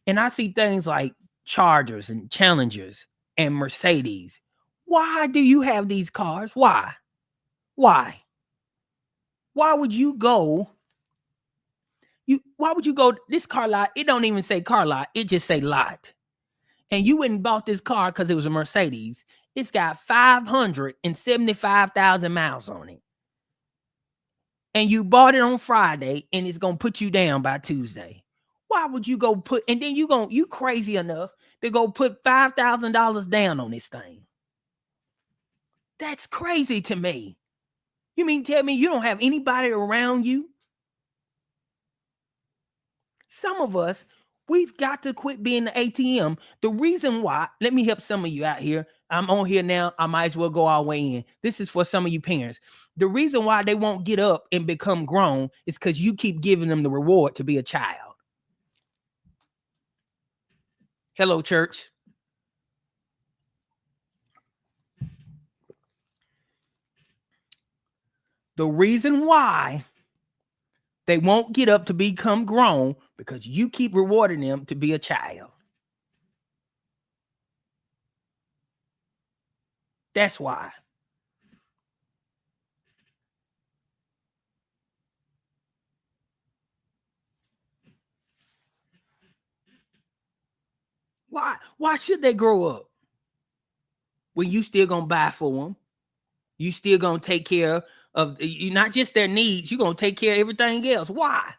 and I see things like Chargers and Challengers and Mercedes. Why do you have these cars? Why? Why? Why would you go? Why would you go this car lot? It don't even say car lot. It just say lot. And you went and bought this car because it was a Mercedes. It's got 575,000 miles on it. And you bought it on Friday, and it's going to put you down by Tuesday. Why would you go put, and then you crazy enough to go put $5,000 down on this thing? That's crazy to me. You mean tell me you don't have anybody around you? Some of us, we've got to quit being the ATM. The reason why, let me help some of you out here. I'm on here now. I might as well go all the way in. This is for some of you parents. The reason why they won't get up and become grown is because you keep giving them the reward to be a child. Hello, church. The reason why they won't get up to become grown because you keep rewarding them to be a child. That's why. Why should they grow up when you still gonna buy for them? You still gonna take care of not just their needs, you're gonna take care of everything else. Why?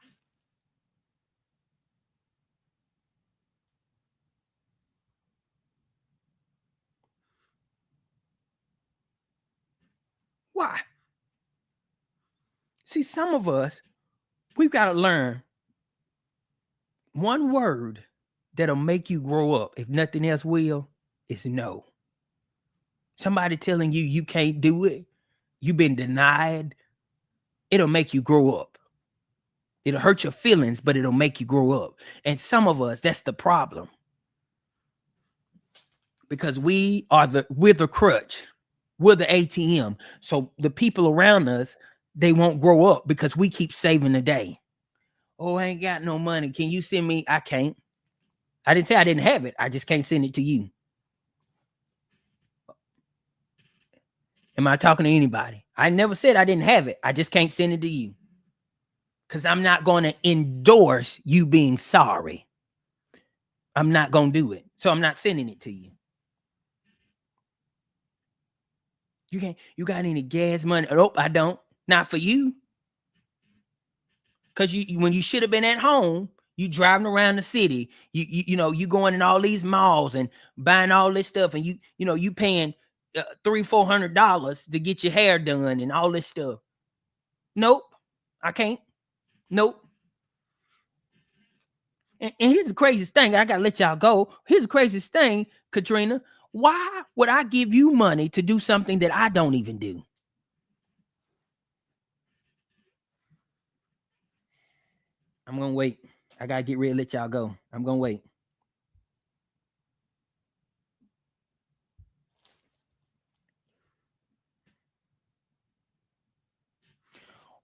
Why? See, some of us, we've got to learn one word that'll make you grow up, if nothing else will, is no. Somebody telling you can't do it, you've been denied, it'll make you grow up. It'll hurt your feelings, but it'll make you grow up. And some of us, that's the problem. Because we're the crutch. We're the ATM. So the people around us, they won't grow up because we keep saving the day. Oh, I ain't got no money. Can you send me? I can't. I didn't say I didn't have it. I just can't send it to you. Am I talking to anybody? I never said I didn't have it. I just can't send it to you. Because I'm not going to endorse you being sorry. I'm not going to do it. So I'm not sending it to you. You got any gas money? Nope, I don't. Not for you. Because when you should have been at home, you driving around the city. You going in all these malls and buying all this stuff, and you paying $300-$400 to get your hair done and all this stuff. Nope, I can't. Nope. And here's the craziest thing. I gotta let y'all go. Here's the craziest thing, Katrina. Why would I give you money to do something that I don't even do? I'm gonna wait. I gotta get ready to let y'all go. I'm gonna wait.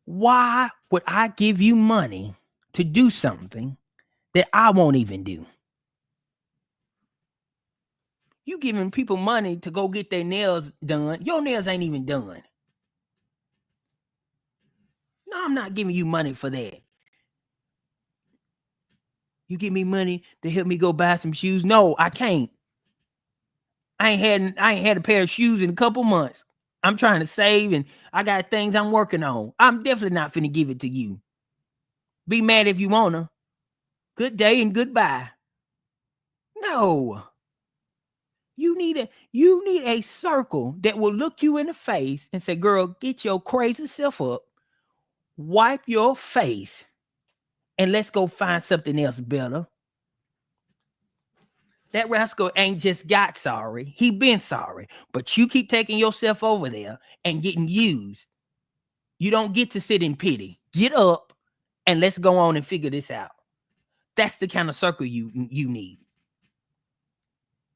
Why would I give you money to do something that I won't even do? You giving people money to go get their nails done. Your nails ain't even done. No, I'm not giving you money for that. You give me money to help me go buy some shoes. No, I can't. I ain't had a pair of shoes in a couple months. I'm trying to save and I got things I'm working on. I'm definitely not finna give it to you. Be mad if you wanna. Good day and goodbye. No. You need a circle that will look you in the face and say, girl, get your crazy self up, wipe your face, and let's go find something else better. That rascal ain't just got sorry. He been sorry. But you keep taking yourself over there and getting used. You don't get to sit in pity. Get up and let's go on and figure this out. That's the kind of circle you need.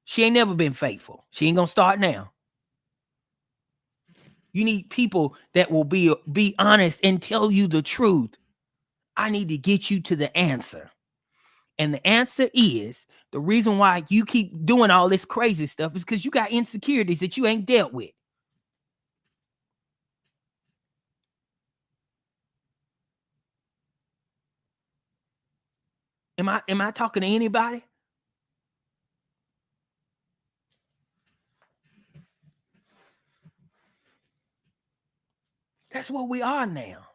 She ain't never been faithful. She ain't gonna start now. You need people that will be honest and tell you the truth. I need to get you to the answer. And the answer is, the reason why you keep doing all this crazy stuff is because you got insecurities that you ain't dealt with. Am I talking to anybody? That's what we are now.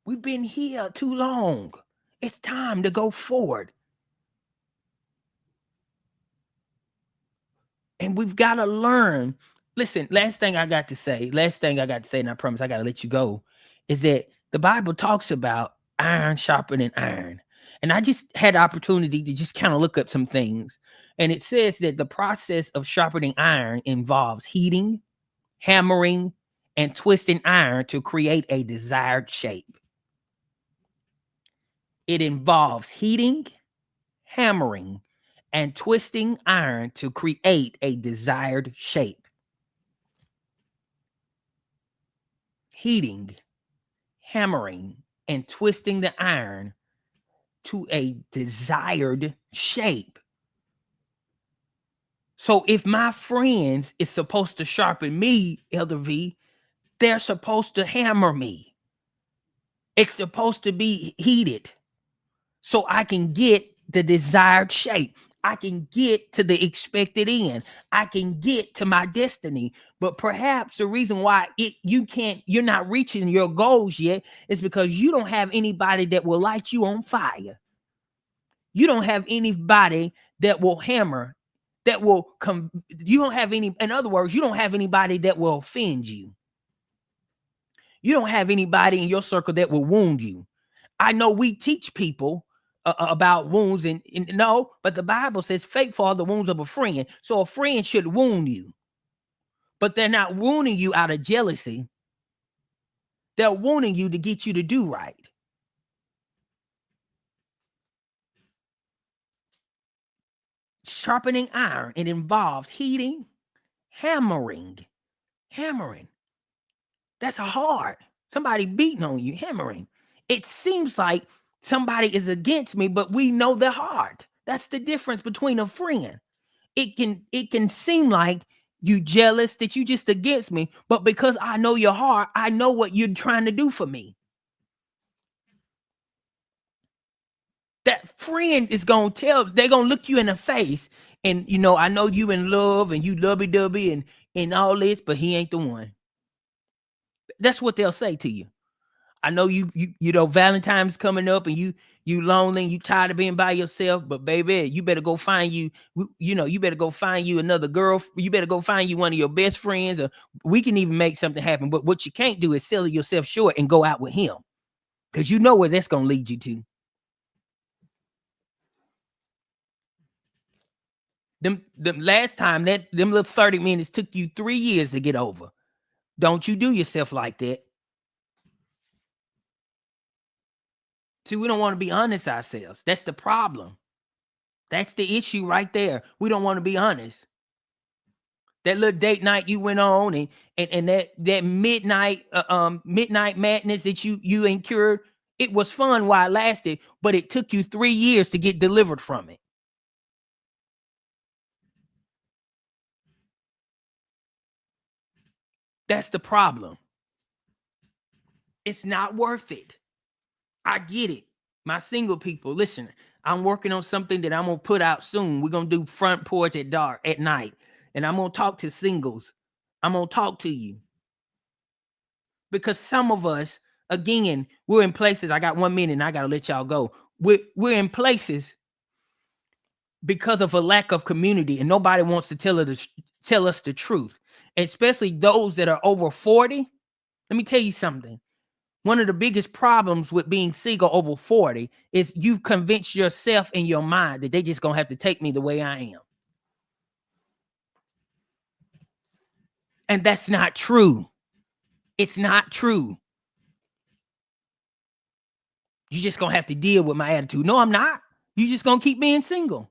We've been here too long. It's time to go forward. And we've got to learn. Listen, last thing I got to say, and I promise I got to let you go, is that the Bible talks about iron sharpening iron. And I just had the opportunity to just kind of look up some things. And it says that the process of sharpening iron involves heating, hammering, and twisting iron to create a desired shape. It involves heating, hammering, and twisting iron to create a desired shape. Heating, hammering, and twisting the iron to a desired shape. So if my friends is supposed to sharpen me, Elder V, they're supposed to hammer me. It's supposed to be heated so I can get the desired shape. I can get to the expected end. I can get to my destiny. But perhaps the reason why you're not reaching your goals yet is because you don't have anybody that will light you on fire. You don't have anybody that will hammer, that will come. You don't have any, in other words, you don't have anybody that will offend you. You don't have anybody in your circle that will wound you. I know we teach people about wounds, and no, but the Bible says faithful are the wounds of a friend. So a friend should wound you, but they're not wounding you out of jealousy. They're wounding you to get you to do right. Sharpening iron, it involves heating, hammering. That's hard. Somebody beating on you, hammering. It seems like somebody is against me, but we know their heart. That's the difference between a friend. It can seem like you jealous, that you just against me, but because I know your heart, I know what you're trying to do for me. That friend is they're gonna look you in the face, and I know you in love and you lovey-dovey and all this, but he ain't the one. That's what they'll say to you. I know you Valentine's coming up and you lonely, you tired of being by yourself, but baby, you better go find you better go find you another girl. You better go find you one of your best friends, or we can even make something happen. But what you can't do is sell yourself short and go out with him, because you know where that's going to lead you to. Them last time them little 30 minutes took you 3 years to get over. Don't you do yourself like that. See, we don't want to be honest ourselves. That's the problem. That's the issue right there. We don't want to be honest. That little date night you went on, and that midnight madness that you incurred, it was fun while it lasted, but it took you 3 years to get delivered from it. That's the problem. It's not worth it. I get it. My single people, listen, I'm working on something that I'm going to put out soon. We're going to do front porch at dark at night. And I'm going to talk to singles. I'm going to talk to you. Because some of us, again, we're in places. I got 1 minute and I got to let y'all go. We're in places because of a lack of community, and nobody wants to tell us the truth, especially those that are over 40. Let me tell you something. One of the biggest problems with being single over 40 is you've convinced yourself in your mind that they just gonna have to take me the way I am. And that's not true. It's not true. You just gonna have to deal with my attitude. No, I'm not. You just gonna keep being single.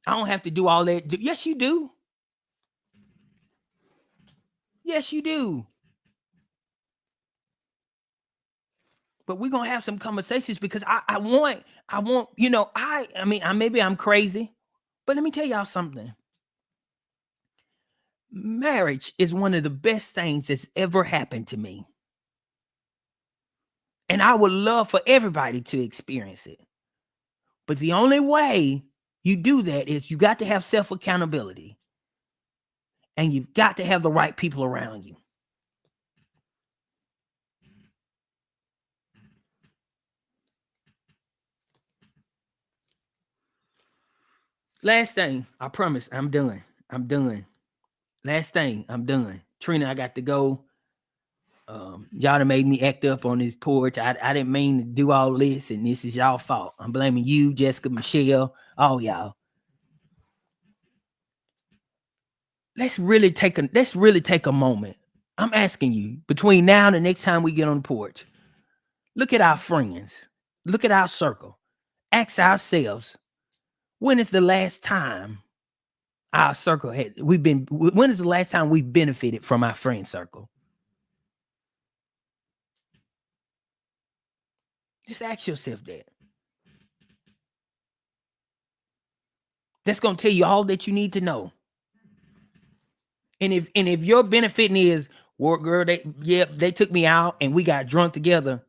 I don't have to do all that. Yes, you do. Yes, you do. But we're gonna have some conversations because I want, maybe I'm crazy, but let me tell y'all something. Marriage is one of the best things that's ever happened to me. And I would love for everybody to experience it. But the only way you do that is you got to have self-accountability. And you've got to have the right people around you. Last thing, I promise, I'm done. I'm done. Last thing, I'm done. Trina, I got to go. Y'all done made me act up on this porch. I didn't mean to do all this, and this is y'all fault. I'm blaming you, Jessica, Michelle, all y'all. Let's really take a moment. I'm asking you, between now and the next time we get on the porch, look at our friends, look at our circle, ask ourselves, when is the last time our circle when is the last time we benefited from our friend circle? Just ask yourself that. That's going to tell you all that you need to know. And if your benefiting is, well, girl, they took me out and we got drunk together,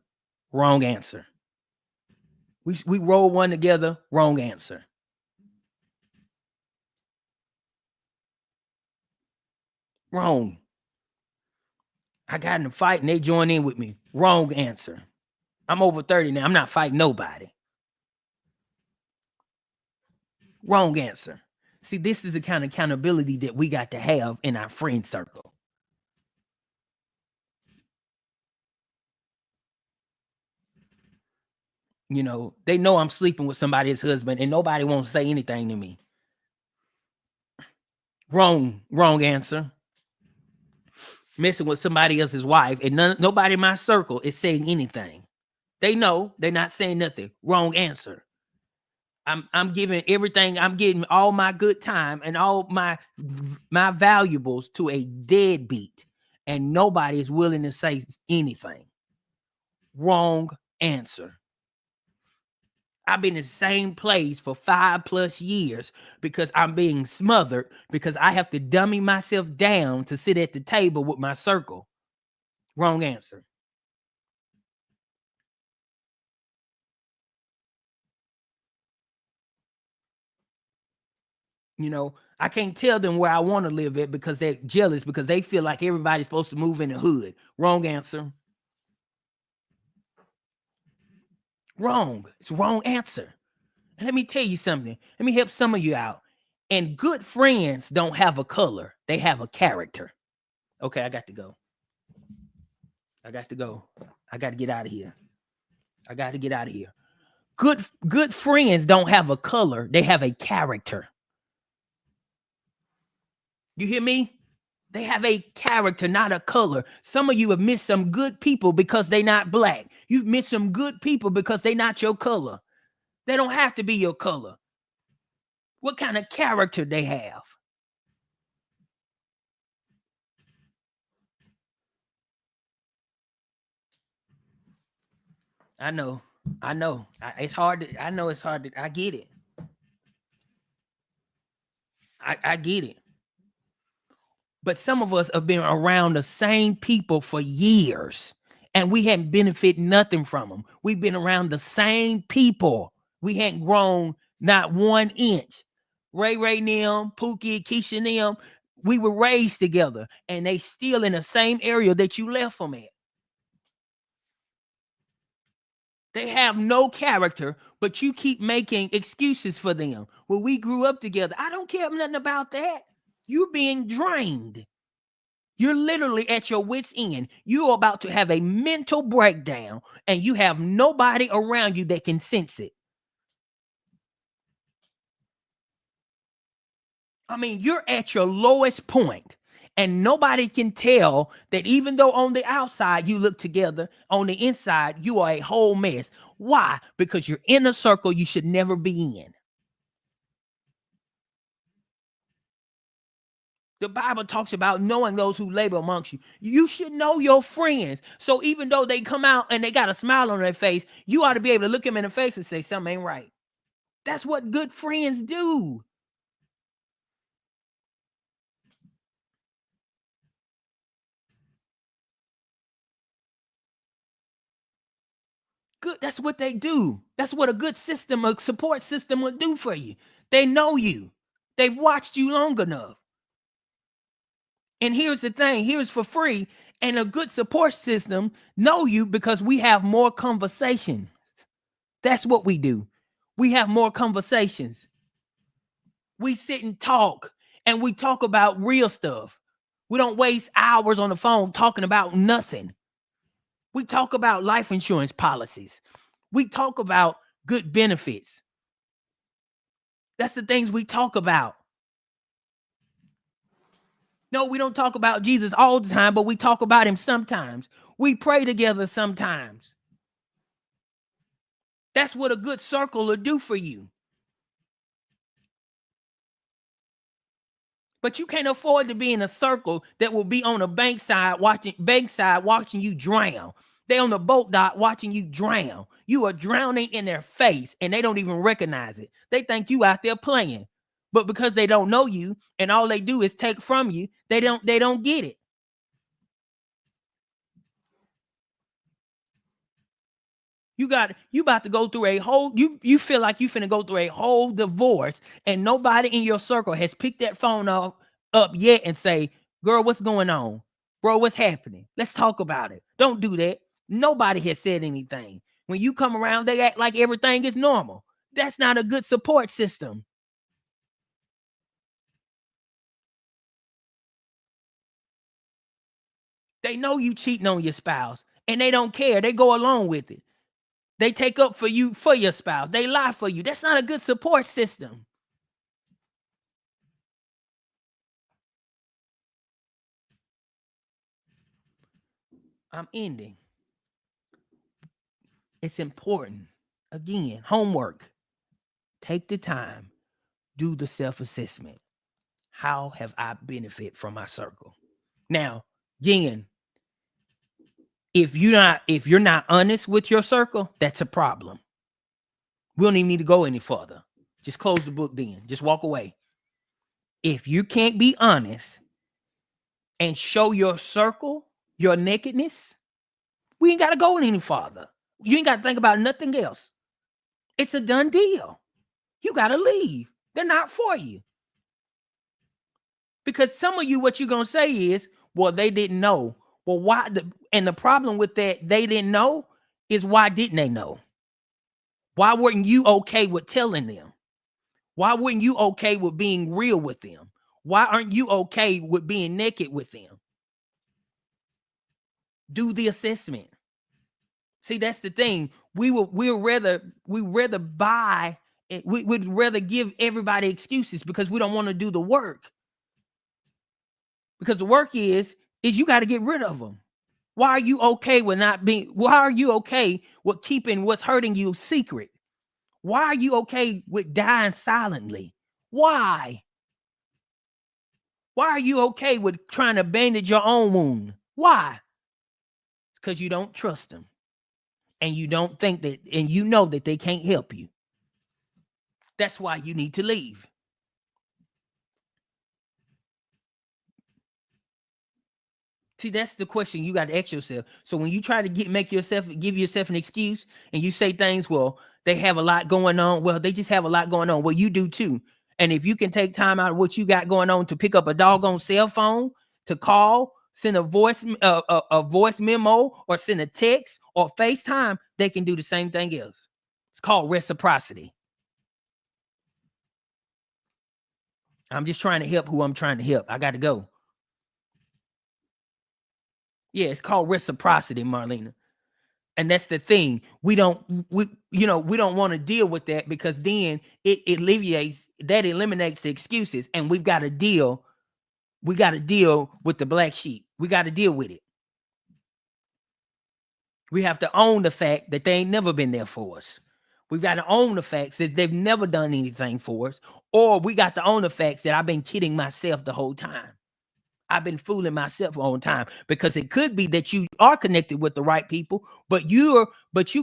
wrong answer. We rolled one together, wrong answer. Wrong. I got in a fight and they joined in with me, wrong answer. I'm over 30 now. I'm not fighting nobody. Wrong answer. See, this is the kind of accountability that we got to have in our friend circle. You know, they know I'm sleeping with somebody's husband and nobody won't say anything to me. Wrong answer. Messing with somebody else's wife and nobody in my circle is saying anything. They know they're not saying nothing. Wrong answer. I'm giving everything. I'm getting all my good time and all my valuables to a deadbeat, and nobody is willing to say anything. Wrong answer. I've been in the same place for 5+ years because I'm being smothered because I have to dummy myself down to sit at the table with my circle. Wrong answer. You know, I can't tell them where I want to live at because they're jealous because they feel like everybody's supposed to move in the hood. Wrong answer. Wrong. It's wrong answer. And let me tell you something. Let me help some of you out. And good friends don't have a color. They have a character. Okay, I got to go. I got to go. I got to get out of here. I got to get out of here. Good friends don't have a color. They have a character. You hear me? They have a character, not a color. Some of you have missed some good people because they're not black. You've missed some good people because they're not your color. They don't have to be your color. What kind of character they have? I know. It's hard. I know it's hard. I get it. I get it. But some of us have been around the same people for years and we hadn't benefited nothing from them. We've been around the same people. We hadn't grown not 1 inch. Ray them, Pookie, Keisha them, we were raised together and they still in the same area that you left them at. They have no character, but you keep making excuses for them. Well, we grew up together. I don't care nothing about that. You're being drained. You're literally at your wit's end. You're about to have a mental breakdown, and you have nobody around you that can sense it. I mean, you're at your lowest point, and nobody can tell that even though on the outside you look together, on the inside you are a whole mess. Why? Because you're in a circle you should never be in. The Bible talks about knowing those who labor amongst you. You should know your friends. So even though they come out and they got a smile on their face, you ought to be able to look them in the face and say, something ain't right. That's what good friends do. Good. That's what they do. That's what a good system, a support system would do for you. They know you. They've watched you long enough. And here's the thing, here's for free. And a good support system know you because we have more conversations. That's what we do. We have more conversations. We sit and talk, and we talk about real stuff. We don't waste hours on the phone talking about nothing. We talk about life insurance policies. We talk about good benefits. That's the things we talk about. No, we don't talk about Jesus all the time, but we talk about him sometimes. We pray together sometimes. That's what a good circle will do for you. But you can't afford to be in a circle that will be on a bankside watching you drown. They on the boat dock watching you drown. You are drowning in their face, and they don't even recognize it. They think you out there playing. But because they don't know you and all they do is take from you, they don't get it. You about to go through a whole, you feel like you finna go through a whole divorce, and nobody in your circle has picked that phone up yet and say, girl, what's going on? Bro, what's happening? Let's talk about it. Don't do that. Nobody has said anything. When you come around, they act like everything is normal. That's not a good support system. They know you cheating on your spouse, and they don't care. They go along with it. They take up for you, for your spouse. They lie for you. That's not a good support system. I'm ending. It's important. Again, homework. Take the time. Do the self-assessment. How have I benefit from my circle? Now, again, if you're not honest with your circle, that's a problem. We don't even need to go any further. Just close the book then. Just walk away. If you can't be honest and show your circle your nakedness, we ain't got to go any farther. You ain't got to think about nothing else. It's a done deal. You got to leave. They're not for you. Because some of you, what you're going to say is, well, they didn't know. Well, why? And the problem with that, they didn't know, is why didn't they know? Why weren't you okay with telling them? Why weren't you okay with being real with them? Why aren't you okay with being naked with them? Do the assessment. See, that's the thing. We'd rather buy. We'd rather give everybody excuses because we don't want to do the work. Because the work is you got to get rid of them. Why are you okay with why are you okay with keeping what's hurting you secret? Why are you okay with dying silently? Why? Why are you okay with trying to bandage your own wound? Why? Because you don't trust them. And you don't think that, and you know that they can't help you. That's why you need to leave. See, that's the question you got to ask yourself. So when you try to give yourself an excuse, and you say things, well, they have a lot going on. Well, they just have a lot going on. Well, you do too. And if you can take time out of what you got going on to pick up a doggone cell phone to call send a voice memo, or send a text or FaceTime, they can do the same thing else. It's called reciprocity. I'm just trying to help who I'm trying to help. I got to go. Yeah, it's called reciprocity, Marlena. And that's the thing. We don't want to deal with that, because then it eliminates the excuses, and we've got to deal. We got to deal with the black sheep. We got to deal with it. We have to own the fact that they ain't never been there for us. We've got to own the facts that they've never done anything for us. Or we got to own the facts that I've been kidding myself the whole time. I've been fooling myself all the time, because it could be that you are connected with the right people, but you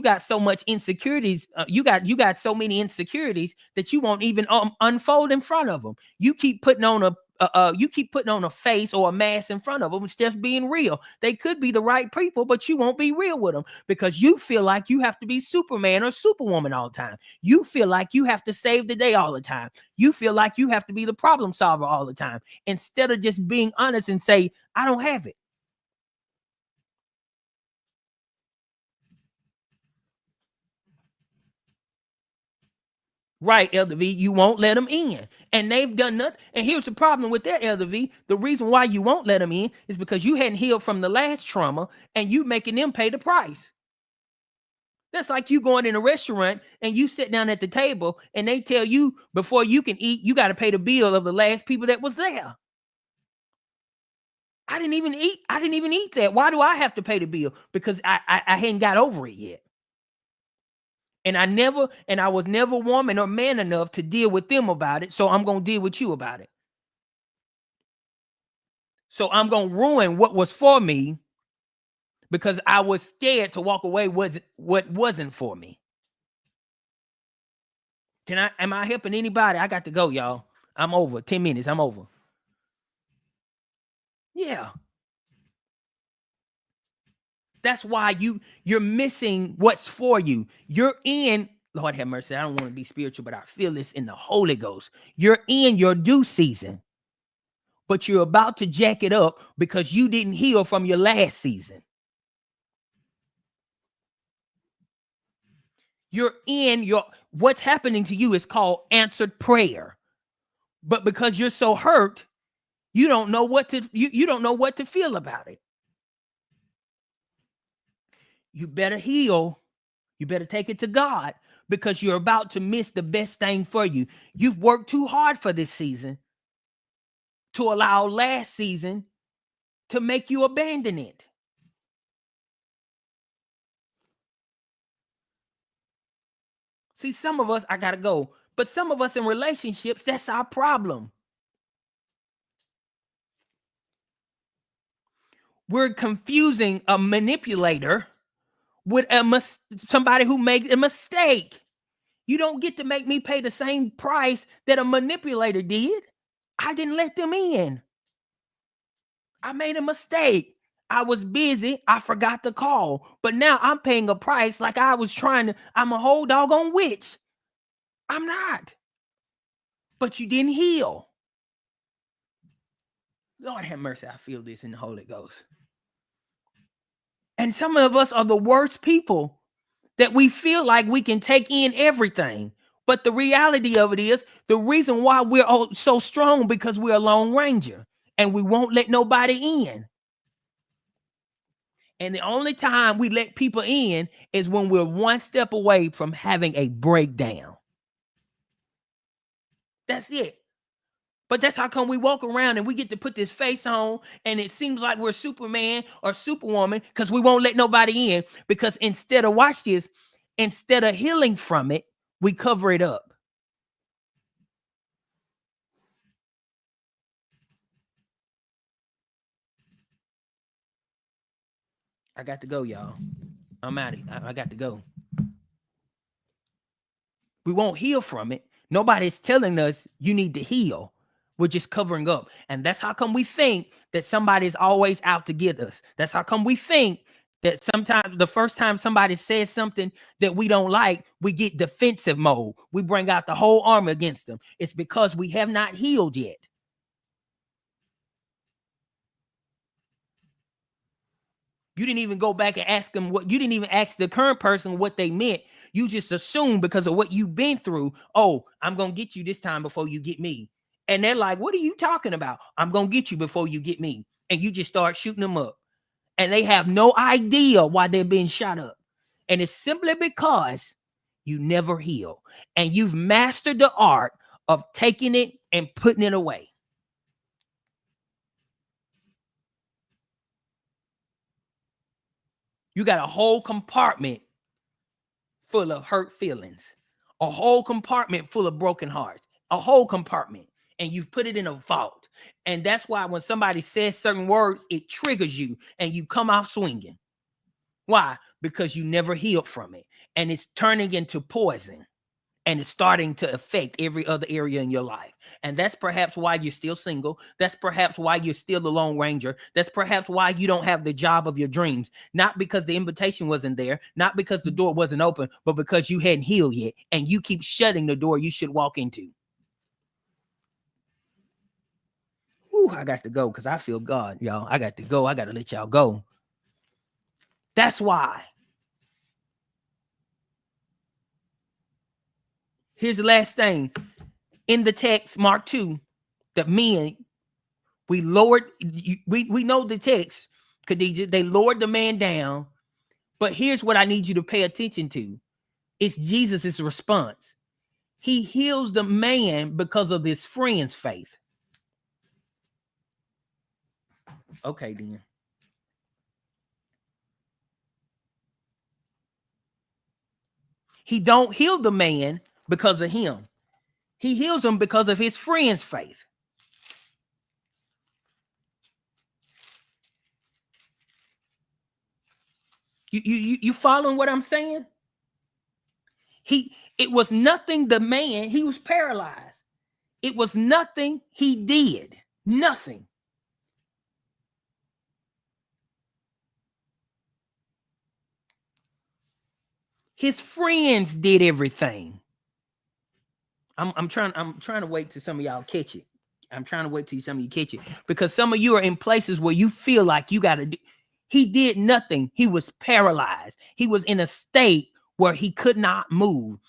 got so much insecurities. You got so many insecurities that you won't even unfold in front of them. You keep putting on a face or a mask in front of them instead of being real. They could be the right people, but you won't be real with them, because you feel like you have to be Superman or Superwoman all the time. You feel like you have to save the day all the time. You feel like you have to be the problem solver all the time, instead of just being honest and say, I don't have it. Right, Elder V, you won't let them in. And they've done nothing. And here's the problem with that, Elder V. The reason why you won't let them in is because you hadn't healed from the last trauma, and you making them pay the price. That's like you going in a restaurant and you sit down at the table and they tell you before you can eat, you got to pay the bill of the last people that was there. I didn't even eat that. Why do I have to pay the bill? Because I hadn't got over it yet. And I was never woman or man enough to deal with them about it. So I'm going to deal with you about it. So I'm going to ruin what was for me, because I was scared to walk away what wasn't for me. Am I helping anybody? I got to go, y'all. I'm over. 10 minutes. I'm over. Yeah. That's why you're missing what's for you. You're in, Lord have mercy, I don't want to be spiritual, but I feel this in the Holy Ghost. You're in your due season, but you're about to jack it up because you didn't heal from your last season. You're in what's happening to you is called answered prayer. But because you're so hurt, you don't know what to feel about it. You better heal. You better take it to God, because you're about to miss the best thing for you. You've worked too hard for this season to allow last season to make you abandon it. See, some of us, I gotta go, but some of us in relationships, that's our problem. We're confusing a manipulator with somebody who made a mistake. You don't get to make me pay the same price that a manipulator did. I didn't let them in. I made a mistake. I was busy. I forgot to call. But now I'm paying a price like I'm a whole doggone witch. I'm not. But you didn't heal. Lord have mercy. I feel this in the Holy Ghost. And some of us are the worst people, that we feel like we can take in everything. But the reality of it is, the reason why we're all so strong, because we're a Lone Ranger and we won't let nobody in. And the only time we let people in is when we're one step away from having a breakdown. That's it. But that's how come we walk around and we get to put this face on, and it seems like we're Superman or Superwoman, because we won't let nobody in. Because instead of healing from it, we cover it up. I got to go, y'all. I'm out of here. I got to go. We won't heal from it. Nobody's telling us you need to heal. We're just covering up. And that's how come we think that somebody's always out to get us. That's how come we think that sometimes the first time somebody says something that we don't like, we get defensive mode. We bring out the whole armor against them. It's because we have not healed yet. You didn't even go back and ask them what, you didn't even ask the current person what they meant. You just assumed because of what you've been through. Oh, I'm going to get you this time before you get me. And they're like, what are you talking about? I'm going to get you before you get me. And you just start shooting them up. And they have no idea why they're being shot up. And it's simply because you never heal. And you've mastered the art of taking it and putting it away. You got a whole compartment full of hurt feelings, a whole compartment full of broken hearts, a whole compartment, and you've put it in a vault. And that's why when somebody says certain words, it triggers you and you come off swinging. Why? Because you never healed from it, and it's turning into poison. And it's starting to affect every other area in your life. And that's perhaps why you're still single. That's perhaps why you're still the Lone Ranger. That's perhaps why you don't have the job of your dreams. Not because the invitation wasn't there, not because the door wasn't open, but because you hadn't healed yet. And you keep shutting the door you should walk into. Ooh, I got to go because I feel God, y'all. I got to go. I got to let y'all go. That's why. Here's the last thing. In the text, Mark 2, the men, we lowered, we know the text, Khadijah, they lowered the man down. But here's what I need you to pay attention to. It's Jesus' response. He heals the man because of his friend's faith. Okay, then. He don't heal the man because of him. He heals him because of his friend's faith. You following what I'm saying? It was nothing the man, he was paralyzed. It was nothing he did. Nothing. His friends did everything. I'm trying to wait till some of y'all catch it. I'm trying to wait till some of you catch it, because some of you are in places where you feel like you got to do. He did nothing. He was paralyzed. He was in a state where he could not move.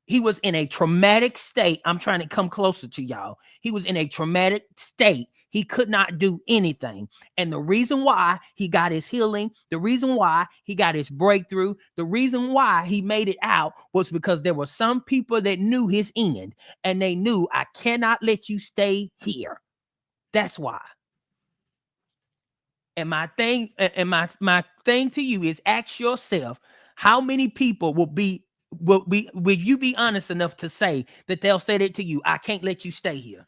He was in a traumatic state. I'm trying to come closer to y'all. He was in a traumatic state. He could not do anything. And the reason why he got his healing, the reason why he got his breakthrough, the reason why he made it out was because there were some people that knew his end, and they knew, I cannot let you stay here. That's why. And my thing to you is, ask yourself, how many people will you be honest enough to say that they'll say that to you? I can't let you stay here.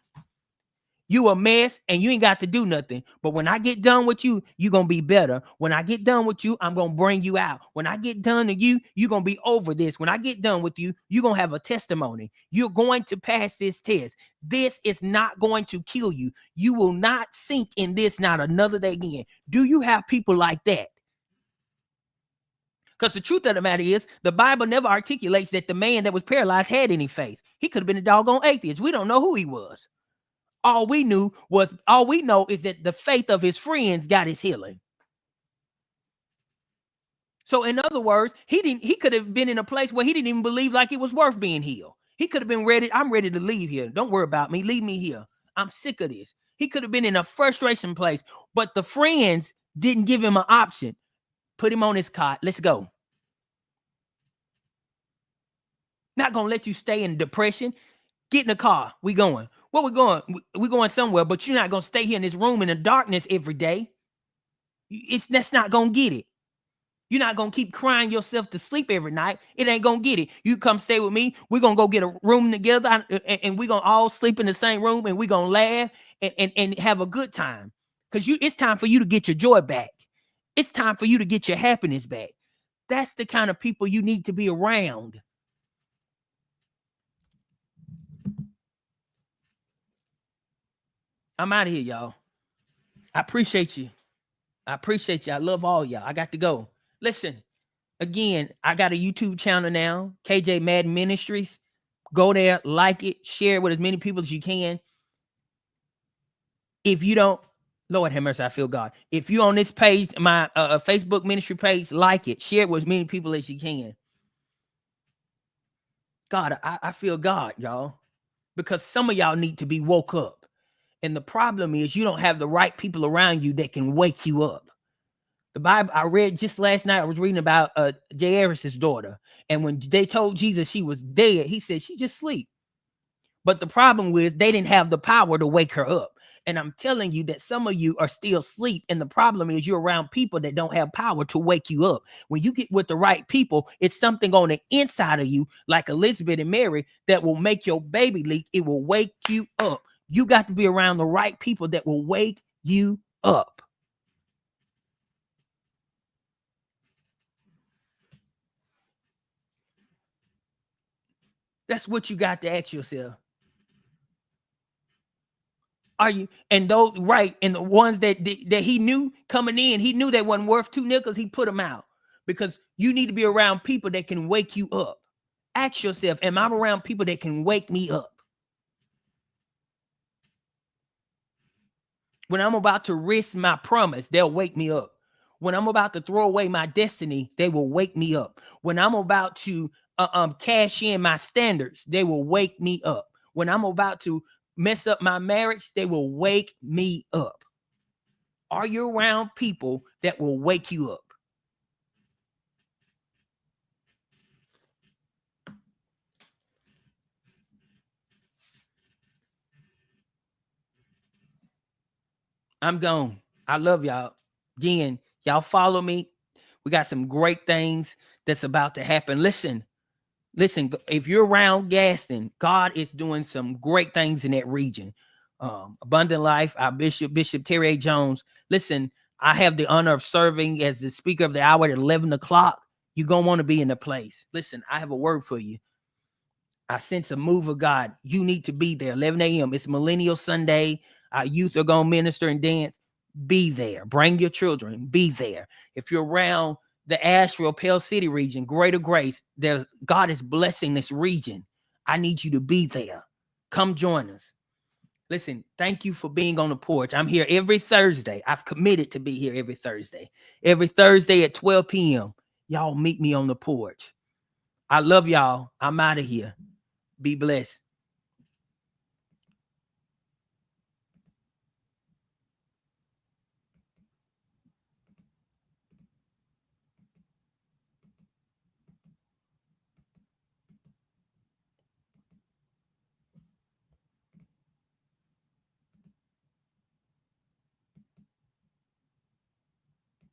You a mess and you ain't got to do nothing. But when I get done with you, you're going to be better. When I get done with you, I'm going to bring you out. When I get done with you, you're going to be over this. When I get done with you, you're going to have a testimony. You're going to pass this test. This is not going to kill you. You will not sink in this not another day again. Do you have people like that? Because the truth of the matter is, the Bible never articulates that the man that was paralyzed had any faith. He could have been a doggone atheist. We don't know who he was. All we know is that the faith of his friends got his healing. So in other words, he could have been in a place where he didn't even believe like it was worth being healed. He could have been ready. I'm ready to leave here. Don't worry about me. Leave me here. I'm sick of this. He could have been in a frustration place, but the friends didn't give him an option. Put him on his cot. Let's go. Not going to let you stay in depression. Get in the car. We going. Where we going? We going somewhere, but you're not going to stay here in this room in the darkness every day. That's not going to get it. You're not going to keep crying yourself to sleep every night. It ain't going to get it. You come stay with me. We're going to go get a room together, and we're going to all sleep in the same room, and we're going to laugh and have a good time. Because it's time for you to get your joy back. It's time for you to get your happiness back. That's the kind of people you need to be around. I'm out of here, y'all. I appreciate you. I love all y'all. I got to go. Listen, again, I got a YouTube channel now, KJ Madden Ministries. Go there, like it, share it with as many people as you can. If you don't Lord have mercy, I feel God. If you on this page, my Facebook ministry page, like it, share it with as many people as you can. God, I feel God, y'all, because some of y'all need to be woke up. And the problem is you don't have the right people around you that can wake you up. The Bible I read just last night, I was reading about Jairus' daughter. And when they told Jesus she was dead, he said, she just sleep. But the problem was they didn't have the power to wake her up. And I'm telling you that some of you are still asleep. And the problem is you're around people that don't have power to wake you up. When you get with the right people, it's something on the inside of you, like Elizabeth and Mary, that will make your baby leak. It will wake you up. You got to be around the right people that will wake you up. That's what you got to ask yourself. Are you? And those right, and the ones that he knew coming in, he knew they wasn't worth 2 nickels. He put them out because you need to be around people that can wake you up. Ask yourself, am I around people that can wake me up? When I'm about to risk my promise, they'll wake me up. When I'm about to throw away my destiny, they will wake me up. When I'm about to cash in my standards, they will wake me up. When I'm about to mess up my marriage, they will wake me up. Are you around people that will wake you up? I'm gone. I love y'all. Again, y'all follow me. We got some great things that's about to happen. Listen, if you're around Gaston, God is doing some great things in that region. Abundant Life, our Bishop Terry A. Jones. Listen, I have the honor of serving as the speaker of the hour at 11 o'clock. You're going to want to be in the place. Listen, I have a word for you. I sense a move of God. You need to be there. 11 a.m. It's Millennial Sunday. Our youth are going to minister and dance. Be there. Bring your children. Be there. If you're around the Asheville, Pell City region, Greater Grace, God is blessing this region. I need you to be there. Come join us. Listen, thank you for being on the porch. I'm here every Thursday. I've committed to be here every Thursday. Every Thursday at 12 p.m. Y'all meet me on the porch. I love y'all. I'm out of here. Be blessed.